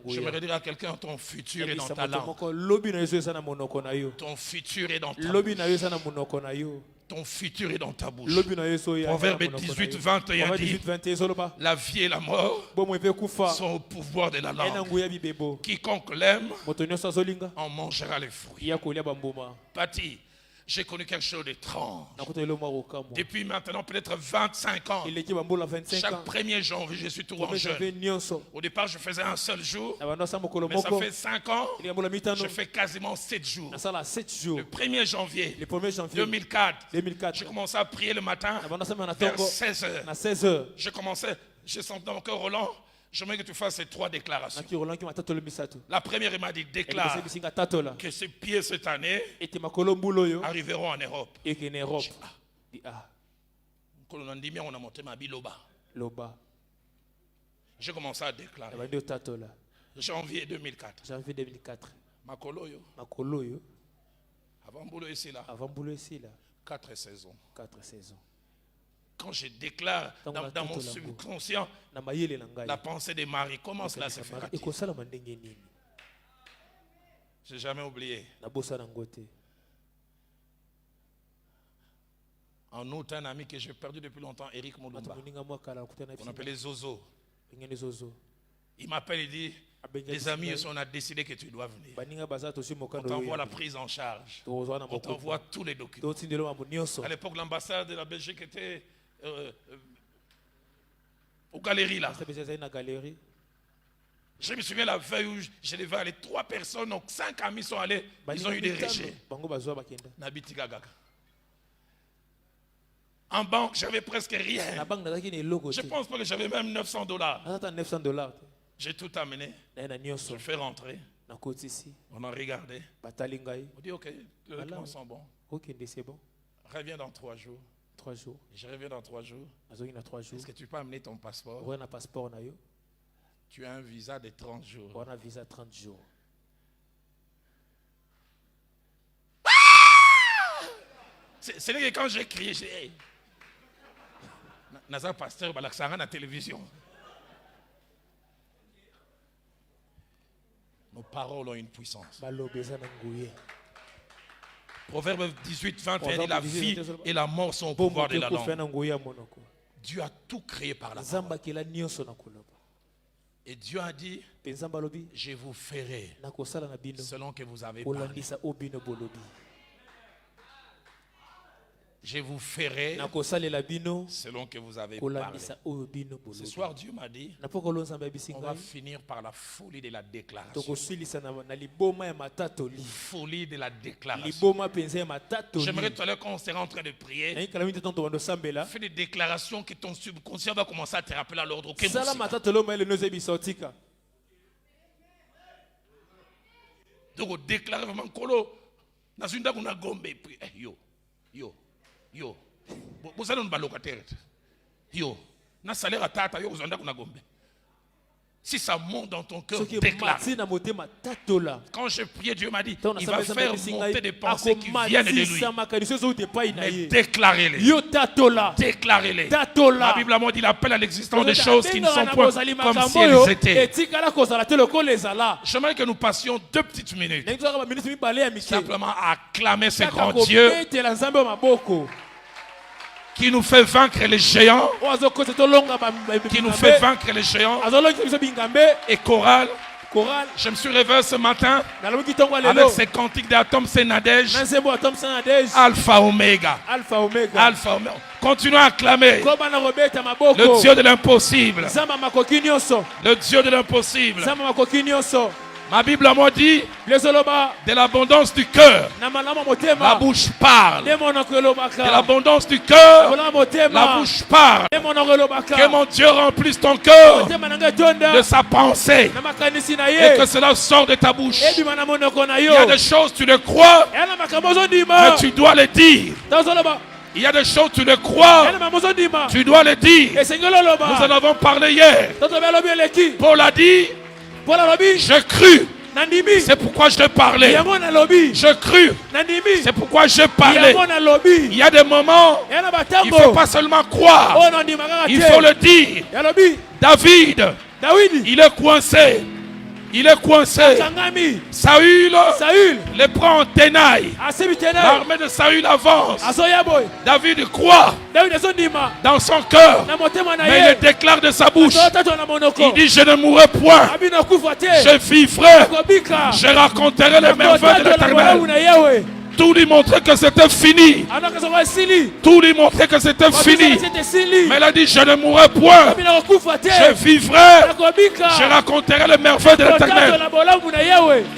[SPEAKER 1] J'aimerais dire à quelqu'un, ton futur est dans ta langue. Ton futur est dans ta bouche. Ton futur est dans ta bouche.
[SPEAKER 2] lobi na yeso ya
[SPEAKER 1] Proverbe 18, 21 dit,
[SPEAKER 2] 18 zoloba
[SPEAKER 1] la vie et la mort
[SPEAKER 2] bomo epe kufa
[SPEAKER 1] sont au pouvoir de la langue.
[SPEAKER 2] ena nguya bibebo
[SPEAKER 1] Quiconque l'aime
[SPEAKER 2] moto nyonso azolinga
[SPEAKER 1] en mangera les fruits.
[SPEAKER 2] ya kolia bambuma
[SPEAKER 1] Pati, j'ai connu quelque chose d'étrange.
[SPEAKER 2] nakuta elo mwa kokamwa
[SPEAKER 1] Depuis maintenant peut-être 25 ans,
[SPEAKER 2] ileki bambula 25
[SPEAKER 1] chaque
[SPEAKER 2] ans
[SPEAKER 1] 1er janvier, je suis toujours en
[SPEAKER 2] j'avais
[SPEAKER 1] jeûne.
[SPEAKER 2] nyonso
[SPEAKER 1] Au départ, je faisais un seul jour,
[SPEAKER 2] na bando sa mokolo
[SPEAKER 1] mais ça
[SPEAKER 2] moko
[SPEAKER 1] fait 5 ans,
[SPEAKER 2] ileki bambula mitano
[SPEAKER 1] je fais quasiment 7 jours.
[SPEAKER 2] nasala 7 jours
[SPEAKER 1] Le 1er janvier
[SPEAKER 2] le 1er janvier
[SPEAKER 1] 2004,
[SPEAKER 2] 2004
[SPEAKER 1] j'ai commencé à prier le matin
[SPEAKER 2] na bando sa na
[SPEAKER 1] vers
[SPEAKER 2] tongo
[SPEAKER 1] 16 heures.
[SPEAKER 2] na 16 heures
[SPEAKER 1] Je sentais dans mon cœur, Roland, j'aimerais que tu fasses ces 3 déclarations.
[SPEAKER 2] naki rolanki matatolo misato
[SPEAKER 1] La première, il m'a dit, déclare
[SPEAKER 2] elekisi bisinga tatola
[SPEAKER 1] que ces pieds cette année
[SPEAKER 2] ete makolo mbula oyo
[SPEAKER 1] arriveront en Europe.
[SPEAKER 2] ekene Europe di a
[SPEAKER 1] On a monté ma biloba.
[SPEAKER 2] loba
[SPEAKER 1] J'ai commencé à déclarer.
[SPEAKER 2] na bando tatola
[SPEAKER 1] Janvier 2004.
[SPEAKER 2] janvier 2004
[SPEAKER 1] Makoloyo,
[SPEAKER 2] makolo oyo
[SPEAKER 1] avant boulot ici là,
[SPEAKER 2] avant mbula esila
[SPEAKER 1] 4 saisons.
[SPEAKER 2] 4 saisons
[SPEAKER 1] Quand je déclare dans mon subconscient,
[SPEAKER 2] na mayele na ngai
[SPEAKER 1] la pensée de Marie, comment cela se fera-t-il?
[SPEAKER 2] ekosalama ndenge nini
[SPEAKER 1] Je n'ai jamais oublié.
[SPEAKER 2] nabosa nango te
[SPEAKER 1] En août, un ami que j'ai perdu depuis longtemps, Eric
[SPEAKER 2] bato
[SPEAKER 1] Moulumba,
[SPEAKER 2] moninga mwa kala nakutana
[SPEAKER 1] qu'on appelait Zozo.
[SPEAKER 2] pengene zozo
[SPEAKER 1] Il m'appelle et dit, les amis, on a décidé que tu dois venir.
[SPEAKER 2] baninga baza tosi
[SPEAKER 1] On
[SPEAKER 2] mokando
[SPEAKER 1] t'envoie la prise en charge.
[SPEAKER 2] tozwa na
[SPEAKER 1] On
[SPEAKER 2] moko
[SPEAKER 1] t'envoie tous les documents.
[SPEAKER 2] totindelo mambo nyonso
[SPEAKER 1] À l'époque, l'ambassade de la Belgique était aux galeries là.
[SPEAKER 2] sabisa ezali na galerie
[SPEAKER 1] Je me souviens la veille où je devais aller, 3 personnes, donc 5 amis sont allés, ils ont eu des rejets.
[SPEAKER 2] bango bazwa bakenda
[SPEAKER 1] Nabiti Gagaga. En banque, j'avais presque
[SPEAKER 2] na
[SPEAKER 1] rien.
[SPEAKER 2] banque nazalaki na eloko
[SPEAKER 1] Je
[SPEAKER 2] te
[SPEAKER 1] pense pas que j'avais même $900.
[SPEAKER 2] azata $900 te
[SPEAKER 1] J'ai tout amené.
[SPEAKER 2] naye na
[SPEAKER 1] Je
[SPEAKER 2] nyonso
[SPEAKER 1] le fais rentrer.
[SPEAKER 2] nakotisi
[SPEAKER 1] On a regardé.
[SPEAKER 2] batali ngai
[SPEAKER 1] On dit, ok, les documents sont bons.
[SPEAKER 2] okende c'est bon
[SPEAKER 1] Reviens dans 3 jours.
[SPEAKER 2] 3 jours
[SPEAKER 1] Je reviens dans 3 jours.
[SPEAKER 2] nazoki na 3 jours
[SPEAKER 1] Est-ce que tu peux amener ton passeport?
[SPEAKER 2] okoya na passeport na yo
[SPEAKER 1] Tu as un visa de 30 jours.
[SPEAKER 2] okoya na visa 30 jours
[SPEAKER 1] C'est là que quand j'ai crié, j'ai dit, hey, Nazar pasteur, Balaksara na télévision. Nos paroles ont une puissance.
[SPEAKER 2] baloba eza na nguye
[SPEAKER 1] Proverbe 18, 21 dit, la vie et la mort sont au
[SPEAKER 2] mpo
[SPEAKER 1] pouvoir de
[SPEAKER 2] moto
[SPEAKER 1] la
[SPEAKER 2] ekofia
[SPEAKER 1] langue.
[SPEAKER 2] na nguye ya monoko
[SPEAKER 1] Dieu a tout créé par la
[SPEAKER 2] nzambe
[SPEAKER 1] parole.
[SPEAKER 2] akela nyonso na koloba
[SPEAKER 1] Et Dieu a dit,
[SPEAKER 2] mpe nzambe alobi
[SPEAKER 1] je vous ferai
[SPEAKER 2] nakosala na bino
[SPEAKER 1] selon que vous avez parlé.
[SPEAKER 2] kolandisa oyo bino bolobi
[SPEAKER 1] Je vous ferai
[SPEAKER 2] nakosalela bino
[SPEAKER 1] selon que vous avez parlé.
[SPEAKER 2] kolandisa oyo bino
[SPEAKER 1] Ce
[SPEAKER 2] bolobi
[SPEAKER 1] soir, Dieu m'a dit,
[SPEAKER 2] na mpo kolo nzambe ayebisi
[SPEAKER 1] on va
[SPEAKER 2] ngai
[SPEAKER 1] finir par la folie de la déclaration.
[SPEAKER 2] tokosilisa na liboma ya matatoli
[SPEAKER 1] Folie de la déclaration.
[SPEAKER 2] liboma mpenza ya matatoli
[SPEAKER 1] J'aimerais tout à l'heure quand on sera en train de prier,
[SPEAKER 2] nayikala mingi te ntanto bando osambela
[SPEAKER 1] fais des déclarations que ton subconscient va commencer à te rappeler à l'ordre. Ok,
[SPEAKER 2] sala
[SPEAKER 1] Moussika.
[SPEAKER 2] matatoli oyo mayele nozebisa otika
[SPEAKER 1] Donc, déclarer vraiment Kolo, dans une dame, on a gombé. Puis, yo. Vous allez nous balocataire. Yo. Na salaire à tata, yo, vous allez nous gombe. Si ça monte dans ton cœur,
[SPEAKER 2] soki
[SPEAKER 1] déclare.
[SPEAKER 2] emati na motema tatola
[SPEAKER 1] Quand je priais, Dieu m'a dit,
[SPEAKER 2] ntango
[SPEAKER 1] il va faire monter des pensées qui viennent de lui.
[SPEAKER 2] akomatisa makanisi oyo ezouta epai na
[SPEAKER 1] Mais
[SPEAKER 2] ye
[SPEAKER 1] déclarez-les.
[SPEAKER 2] yo tatola
[SPEAKER 1] Déclarez-les.
[SPEAKER 2] tatola
[SPEAKER 1] La Bible a dit, il appelle à l'existence des choses qui ne sont point comme si
[SPEAKER 2] oyo
[SPEAKER 1] elles étaient.
[SPEAKER 2] etikala kozala te lokola ezala
[SPEAKER 1] J'aimerais que nous passions 2 petites minutes
[SPEAKER 2] ndenge tozaka baminiti mibale ya mike
[SPEAKER 1] simplement à acclamer ce
[SPEAKER 2] kaka
[SPEAKER 1] grand Dieu
[SPEAKER 2] kobetela nzambe oyo maboko
[SPEAKER 1] qui nous fait vaincre les géants,
[SPEAKER 2] oyo azokosa tolonga
[SPEAKER 1] qui nous fait vaincre les géants.
[SPEAKER 2] azolongisa biso bingambe
[SPEAKER 1] Et chorale,
[SPEAKER 2] chorale
[SPEAKER 1] je me suis réveillé ce matin
[SPEAKER 2] naloboki ntongo ya
[SPEAKER 1] avec
[SPEAKER 2] lelo
[SPEAKER 1] ces cantiques d'Atom Sénadège,
[SPEAKER 2] na nzembo ya thomson adege
[SPEAKER 1] Alpha Omega.
[SPEAKER 2] alpha omega
[SPEAKER 1] Alpha Omega. Continuons à acclamer
[SPEAKER 2] koba na kobeta maboko
[SPEAKER 1] le Dieu de l'impossible.
[SPEAKER 2] nzambe ya makoki nyonso
[SPEAKER 1] Le Dieu de l'impossible.
[SPEAKER 2] nzambe ya makoki nyonso
[SPEAKER 1] Ma Bible a moi dit,
[SPEAKER 2] lezoloba
[SPEAKER 1] de l'abondance du cœur,
[SPEAKER 2] na malamu ya
[SPEAKER 1] la
[SPEAKER 2] motema
[SPEAKER 1] bouche parle.
[SPEAKER 2] nde monoko elobaka
[SPEAKER 1] De l'abondance du cœur,
[SPEAKER 2] kolanga
[SPEAKER 1] la
[SPEAKER 2] motema
[SPEAKER 1] bouche parle.
[SPEAKER 2] nde monoko elobaka
[SPEAKER 1] Que mon Dieu remplisse ton cœur
[SPEAKER 2] motema na ngai etonda
[SPEAKER 1] de sa pensée
[SPEAKER 2] na makanisi na
[SPEAKER 1] et
[SPEAKER 2] ye
[SPEAKER 1] que cela sorte de ta bouche.
[SPEAKER 2] ebima na monoko na
[SPEAKER 1] Il
[SPEAKER 2] yo
[SPEAKER 1] y a des choses, tu le crois,
[SPEAKER 2] eya na makambo ozondima
[SPEAKER 1] mais tu dois le dire.
[SPEAKER 2] tozoloba
[SPEAKER 1] Il y a des choses, tu le
[SPEAKER 2] eya
[SPEAKER 1] crois,
[SPEAKER 2] na makambo ozondima
[SPEAKER 1] tu dois le dire.
[SPEAKER 2] esengeli
[SPEAKER 1] Nous en
[SPEAKER 2] oloba
[SPEAKER 1] avons parlé hier.
[SPEAKER 2] totobe alobi eleki
[SPEAKER 1] Paul a dit,
[SPEAKER 2] mpona alobi
[SPEAKER 1] je crus,
[SPEAKER 2] nandimi
[SPEAKER 1] c'est pourquoi je te parlais.
[SPEAKER 2] yango nalobi
[SPEAKER 1] Je crus,
[SPEAKER 2] nandimi
[SPEAKER 1] c'est pourquoi je parlais.
[SPEAKER 2] yango nalobi
[SPEAKER 1] Il y a des moments,
[SPEAKER 2] eya na
[SPEAKER 1] il ne faut
[SPEAKER 2] batango
[SPEAKER 1] pas seulement croire,
[SPEAKER 2] oyo nandima kaka
[SPEAKER 1] il faut
[SPEAKER 2] te
[SPEAKER 1] le dire.
[SPEAKER 2] yalobi
[SPEAKER 1] David,
[SPEAKER 2] dawidi
[SPEAKER 1] il est coincé. Il est coincé.
[SPEAKER 2] Akangami.
[SPEAKER 1] Saül
[SPEAKER 2] Saül.
[SPEAKER 1] le prend en tenaille.
[SPEAKER 2] Asibi tenaille.
[SPEAKER 1] L'armée de Saül avance.
[SPEAKER 2] Azoya boy.
[SPEAKER 1] David croit
[SPEAKER 2] David azondima.
[SPEAKER 1] dans son cœur.
[SPEAKER 2] Na motema na
[SPEAKER 1] Mais
[SPEAKER 2] ye.
[SPEAKER 1] il déclare de sa bouche.
[SPEAKER 2] Azotato na monoko.
[SPEAKER 1] Il dit, je ne mourrai point.
[SPEAKER 2] Abina kufa te.
[SPEAKER 1] Je vivrai.
[SPEAKER 2] Kobika.
[SPEAKER 1] Je raconterai les merveilles de l'Éternel.
[SPEAKER 2] Na yewe.
[SPEAKER 1] Tout lui montrait que c'était fini.
[SPEAKER 2] Anaka zawa sili.
[SPEAKER 1] Tout lui montrait que c'était fini.
[SPEAKER 2] C'était sili.
[SPEAKER 1] Mais il a dit, je ne mourrai point.
[SPEAKER 2] Abina kufa te.
[SPEAKER 1] Je vivrai.
[SPEAKER 2] Kobika.
[SPEAKER 1] Je raconterai les merveilles de l'Éternel.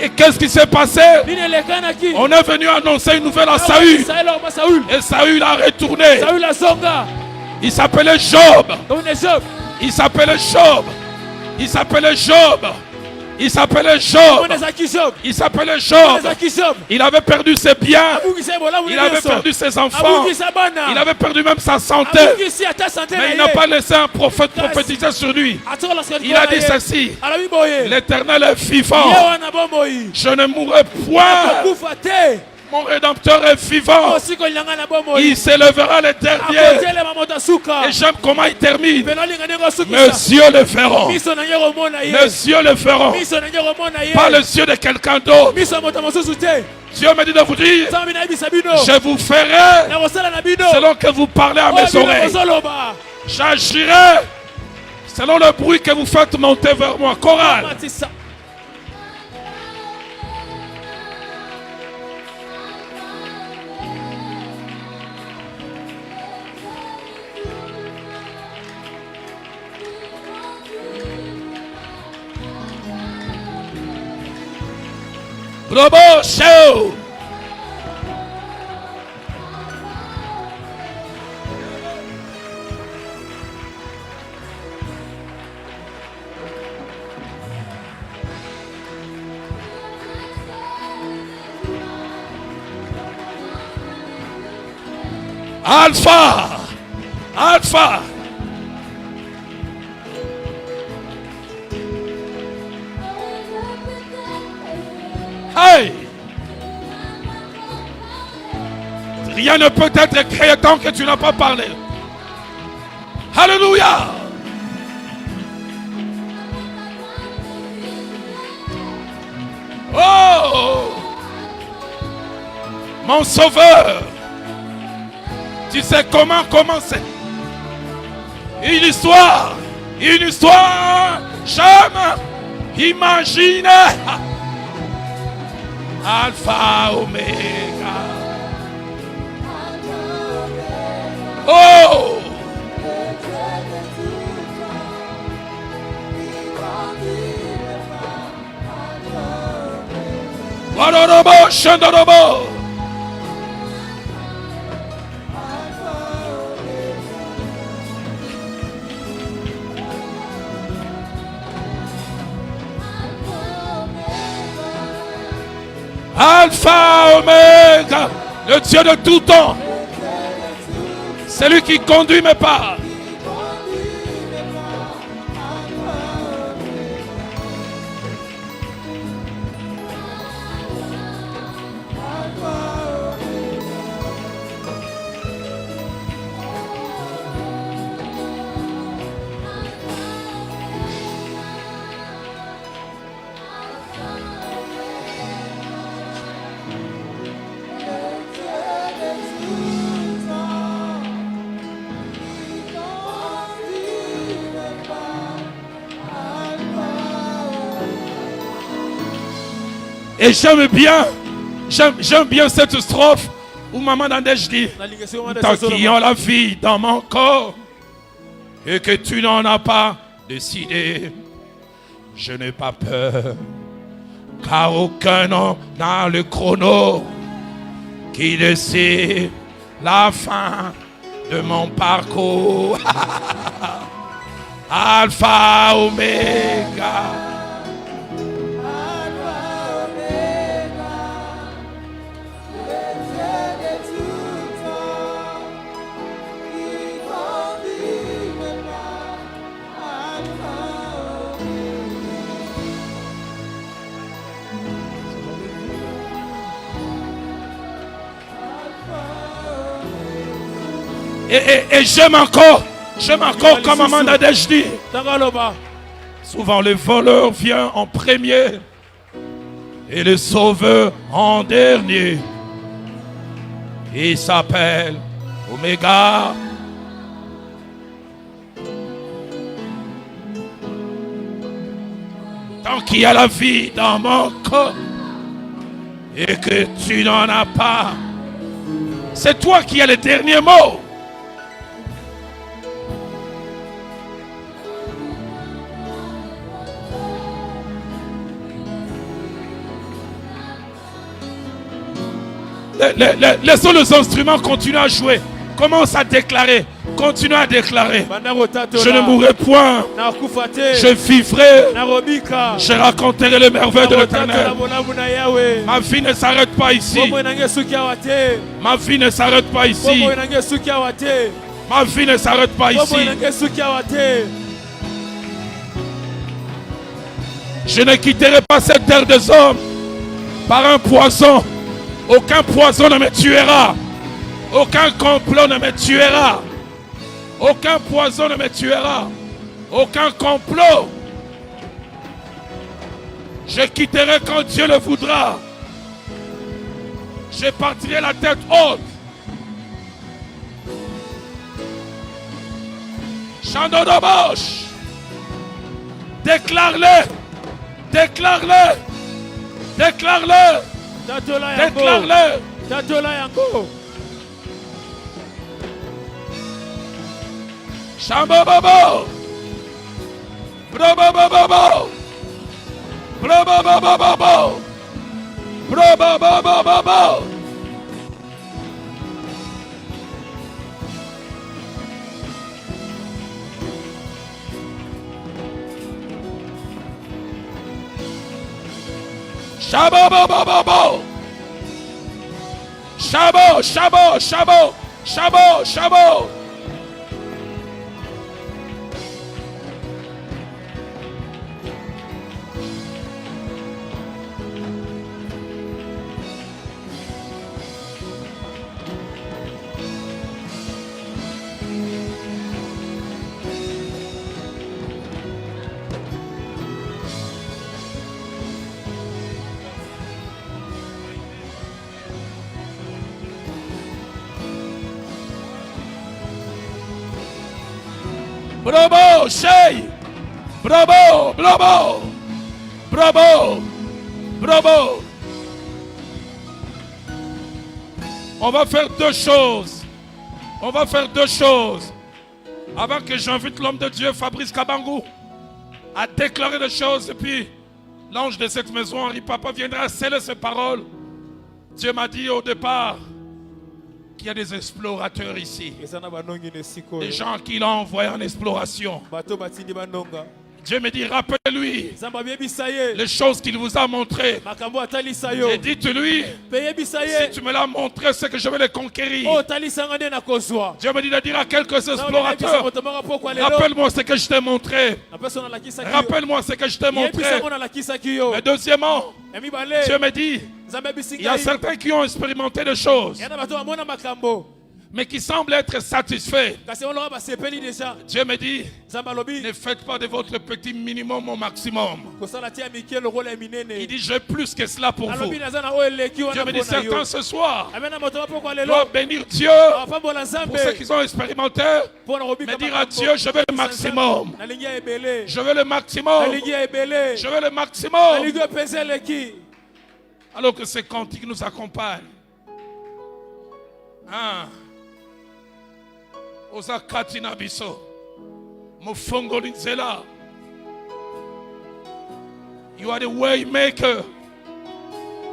[SPEAKER 1] Et qu'est-ce qui s'est passé? On est venu annoncer une nouvelle à Saül. Et Saül a retourné. Il s'appelait Job. Il s'appelait Job. Il s'appelait Job. Il s'appelait Job. Il s'appelait Job. Il avait perdu ses biens. Il avait perdu ses enfants. Il avait perdu même sa santé. Mais il n'a pas laissé un prophète prophétiser sur lui. Il a dit ceci: l'Éternel est vivant. Je ne mourrai point. Mon Rédempteur est vivant. Il s'élèvera le dernier. Et j'aime comment il termine. Mes yeux le verront. Mes yeux le verront. Pas les yeux de quelqu'un d'autre. Dieu me dit de vous dire: je vous ferai selon que vous parlez à mes oreilles. J'agirai selon le bruit que vous faites monter vers moi. Chorale. Robo show. Alpha. Alpha. Hey! Rien ne peut être créé tant que tu n'as pas parlé. Alléluia! Oh! Mon sauveur! Tu sais comment commencer? Une histoire jamais imaginée. Alpha, Omega. Oh! Wadorobo, Shandorobo. Alpha, Omega, le Dieu de tout temps. C'est lui qui conduit mes pas. Et j'aime bien cette strophe où Maman Nadège dit: tant qu'il y a la vie dans mon corps et que tu n'en as pas décidé, je n'ai pas peur, car aucun homme n'a le chrono qui décide la fin de mon parcours. Alpha, Omega. Et j'aime encore comme Maman Nadège dit: Souvent le voleur vient en premier et le sauveur en dernier. Il s'appelle Oméga. Tant qu'il y a la vie dans mon corps et que tu n'en as pas, c'est toi qui as le dernier mot. Laissons les instruments continuer à jouer. Commence à déclarer. Continue à déclarer. Je ne mourrai point. Je vivrai. Je raconterai les merveilles de l'Éternel. Ma vie ne s'arrête pas ici. Ma vie ne s'arrête pas ici. Ma vie ne s'arrête pas ici. Je ne quitterai pas cette terre des hommes par un poison. Aucun poison ne me tuera. Aucun complot ne me tuera. Aucun poison ne me tuera. Aucun complot. Je quitterai quand Dieu le voudra. Je partirai la tête haute. Chandodobosh. Déclare-le. Déclare-le. Déclare-le. Déclare-le. Shambobobo. Brobobobobo. Brobobobobo. Brobobobobo. Shabobobobo. Shabo, shabo, shabo, shabo, shabo. Bravo, Shay! Bravo, bravo! Bravo! Bravo! On va faire deux choses. On va faire deux choses. Avant que j'invite l'homme de Dieu, Fabrice Kabangou, à déclarer des choses. Et puis, l'ange de cette maison, Henri Papa, viendra sceller ses paroles. Dieu m'a dit au départ qu'il y a des explorateurs ici. Des gens qu'il a envoyés en exploration. Dieu me dit, rappelle-lui les choses qu'il vous a montrées. Et dites-lui, si tu me l'as montré, c'est que je vais les conquérir. Dieu me dit de dire à quelques explorateurs, rappelle-moi ce que je t'ai montré. Rappelle-moi ce que je t'ai montré. Mais deuxièmement, Dieu me dit, il y a certains qui ont expérimenté des choses, mais qui semblent être satisfaits. Dieu me dit, ne faites pas de votre petit minimum au maximum. Il dit, j'ai plus que cela pour vous. Dieu me dit, certains ce soir doivent bénir Dieu pour ceux qui ont expérimenté, mais dire à Dieu, je veux le maximum. Je veux le maximum. Je veux le maximum. Alors que ces cantiques nous accompagnent. Osakatina biso, Mofongolinzela. You are the way maker.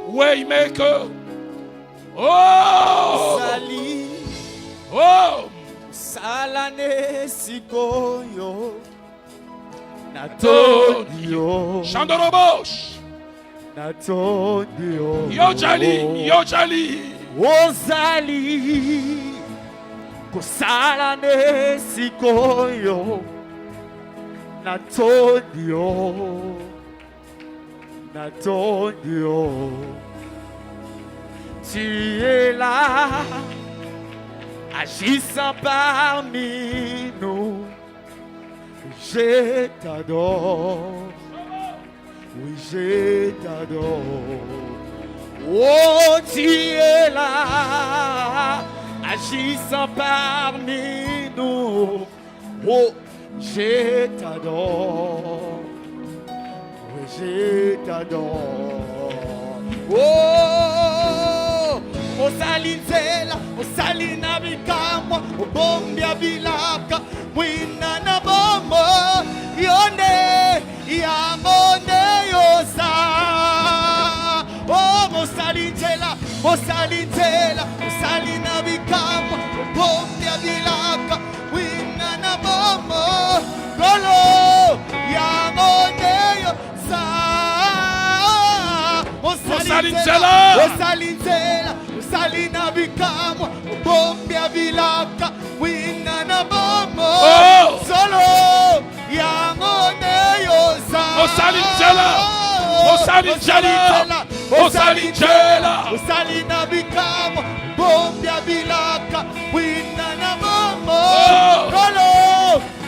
[SPEAKER 1] Way maker. Oh!
[SPEAKER 3] Sali.
[SPEAKER 1] Oh!
[SPEAKER 3] Salane sikoyo.
[SPEAKER 1] Natonio. Chandorobosh.
[SPEAKER 3] Natonio.
[SPEAKER 1] Yojali. Yojali.
[SPEAKER 3] Ozali. Salane sikoyo. Natonio. Natonio. Tu es là, agissant parmi nous. je t'adore. Oui, je t'adore. Oh, tu es là, agissant parmi nous. Oh, je t'adore. Oui, je t'adore. Oh, osalintela, osalina bikamwa, obombia bilaka, mwina na bomo, yone, yamone yosa. Oh, osalintela, osalintela, osalina bikamwa, obombia bilaka, mwina na bomo, golo, yamone yosa.
[SPEAKER 1] Osalintela,
[SPEAKER 3] osalintela, osalina bikamwa, obombia bilaka, wina na bomo, solo yangone yosa.
[SPEAKER 1] Osalintela, osalintela, osalintela,
[SPEAKER 3] osalina bikamwa, obombia bilaka, wina na bomo, solo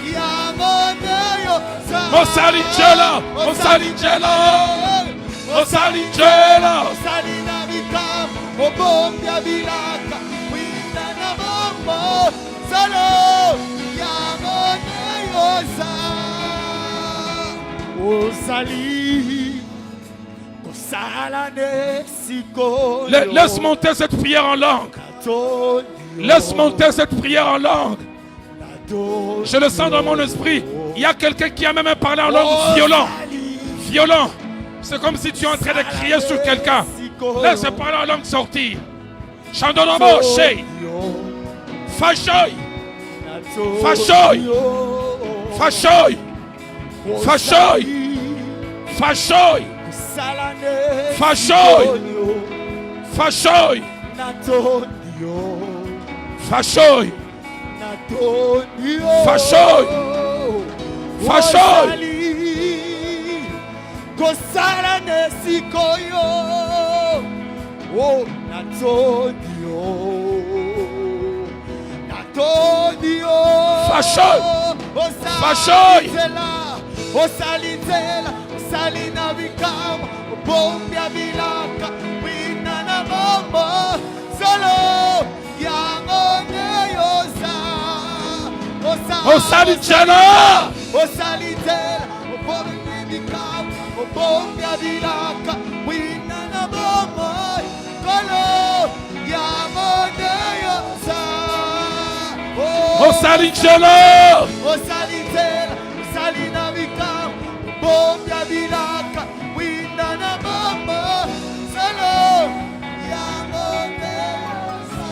[SPEAKER 3] yangone yosa.
[SPEAKER 1] Osalintela, osalintela. Osalintela,
[SPEAKER 3] osalina bikamwa, obombia bilaka, wina na bomo, solo yangone yosa. Osali, kosala nesiko.
[SPEAKER 1] Laisse monter cette prière en langue. Laisse monter cette prière en langue. Je le sens dans mon esprit. Il y a quelqu'un qui a même parlé en langue violent. Violent. C'est comme si tu es en train de crier sur quelqu'un. Laisse parler en langue sortir. Chandonomo, Shei. Fachoy. Fachoy. Fachoy. Fachoy. Fachoy. Fachoy. Fachoy. Fachoy. Fachoy. Fachoy.
[SPEAKER 3] Kosala nesikoyo. Oh, natodio. Natodio.
[SPEAKER 1] Fachoy. Fachoy.
[SPEAKER 3] Osalitela, osalina bikama, obombia bilaka, wina na bombo, solo yangone yosa.
[SPEAKER 1] Osalitela,
[SPEAKER 3] osalitela, obombia bikama, obombia bilaka, wina na bombo, solo yangone yosa.
[SPEAKER 1] Osalitela,
[SPEAKER 3] osalitela, osalina bikama, obombia bilaka, wina na bombo, solo yangone yosa.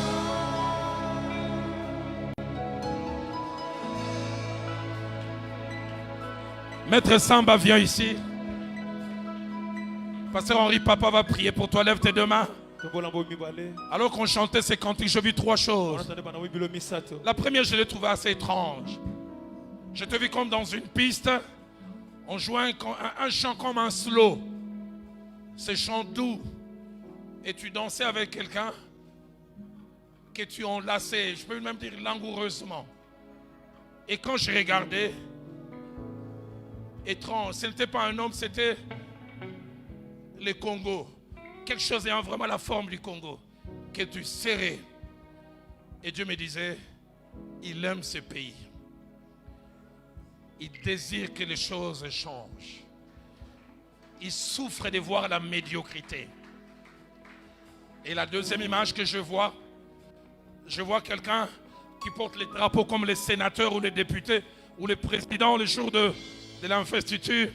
[SPEAKER 1] Maître Samba, viens ici. Pasteur Henri, papa va prier pour toi. Lève tes deux mains. Alors qu'on chantait ces cantiques, je vis trois choses. La première, je l'ai trouvée assez étrange. Je te vis comme dans une piste. On jouait un chant comme un slow. Ce chant doux. Et tu dansais avec quelqu'un que tu enlaçais, je peux même dire langoureusement. Et quand je regardais, étrange, ce n'était pas un homme, c'était le Congo. Quelque chose ayant vraiment la forme du Congo, que tu serrais. Et Dieu me disait, il aime ce pays. Il désire que les choses changent. Il souffre de voir la médiocrité. Et la deuxième image que je vois quelqu'un qui porte les drapeaux comme les sénateurs ou les députés ou les présidents le jour de l'investiture,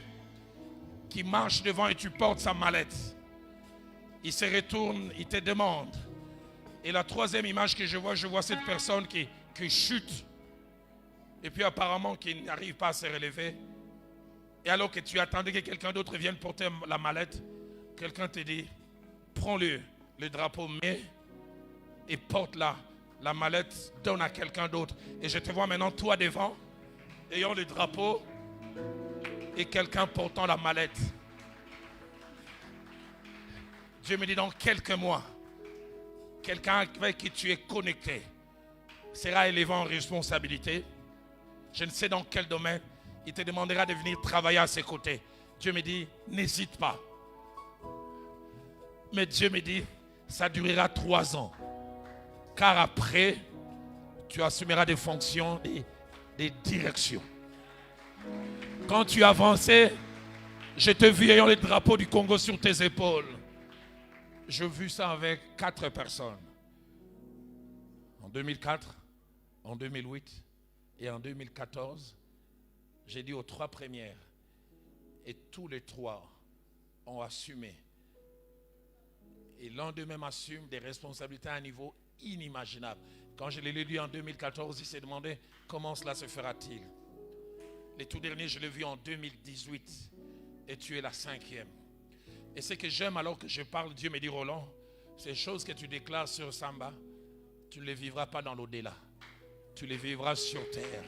[SPEAKER 1] qui marche devant et tu portes sa mallette. Il se retourne, il te demande. Et la troisième image que je vois cette personne qui chute. Et puis apparemment qui n'arrive pas à se relever. Et alors que tu attendais que quelqu'un d'autre vienne porter la mallette, quelqu'un te dit, prends le drapeau, mets et porte la mallette, donne à quelqu'un d'autre. Et je te vois maintenant toi devant, ayant le drapeau et quelqu'un portant la mallette. Dieu me dit dans quelques mois, quelqu'un avec qui tu es connecté sera élevé en responsabilité. Je ne sais dans quel domaine. il te demandera de venir travailler à ses côtés. Dieu me dit, n'hésite pas. Mais Dieu me dit, ça durera 3 ans. Car après, tu assumeras des fonctions, des directions. Quand tu avançais, je te vis ayant le drapeau du Congo sur tes épaules. J'ai vu ça avec 4 personnes. En 2004, en 2008 et en 2014, j'ai dit aux 3 premières. Et tous les 3 ont assumé. Et l'un d'eux même assume des responsabilités à un niveau inimaginable. Quand je l'ai lu en 2014, il s'est demandé comment cela se fera-t-il. Les tout derniers, je l'ai vu en 2018. Et tu es la 5e. Et ce que j'aime alors que je parle, Dieu me dit, Roland, ces choses que tu déclares sur Samba, tu ne les vivras pas dans l'au-delà. Tu les vivras sur terre.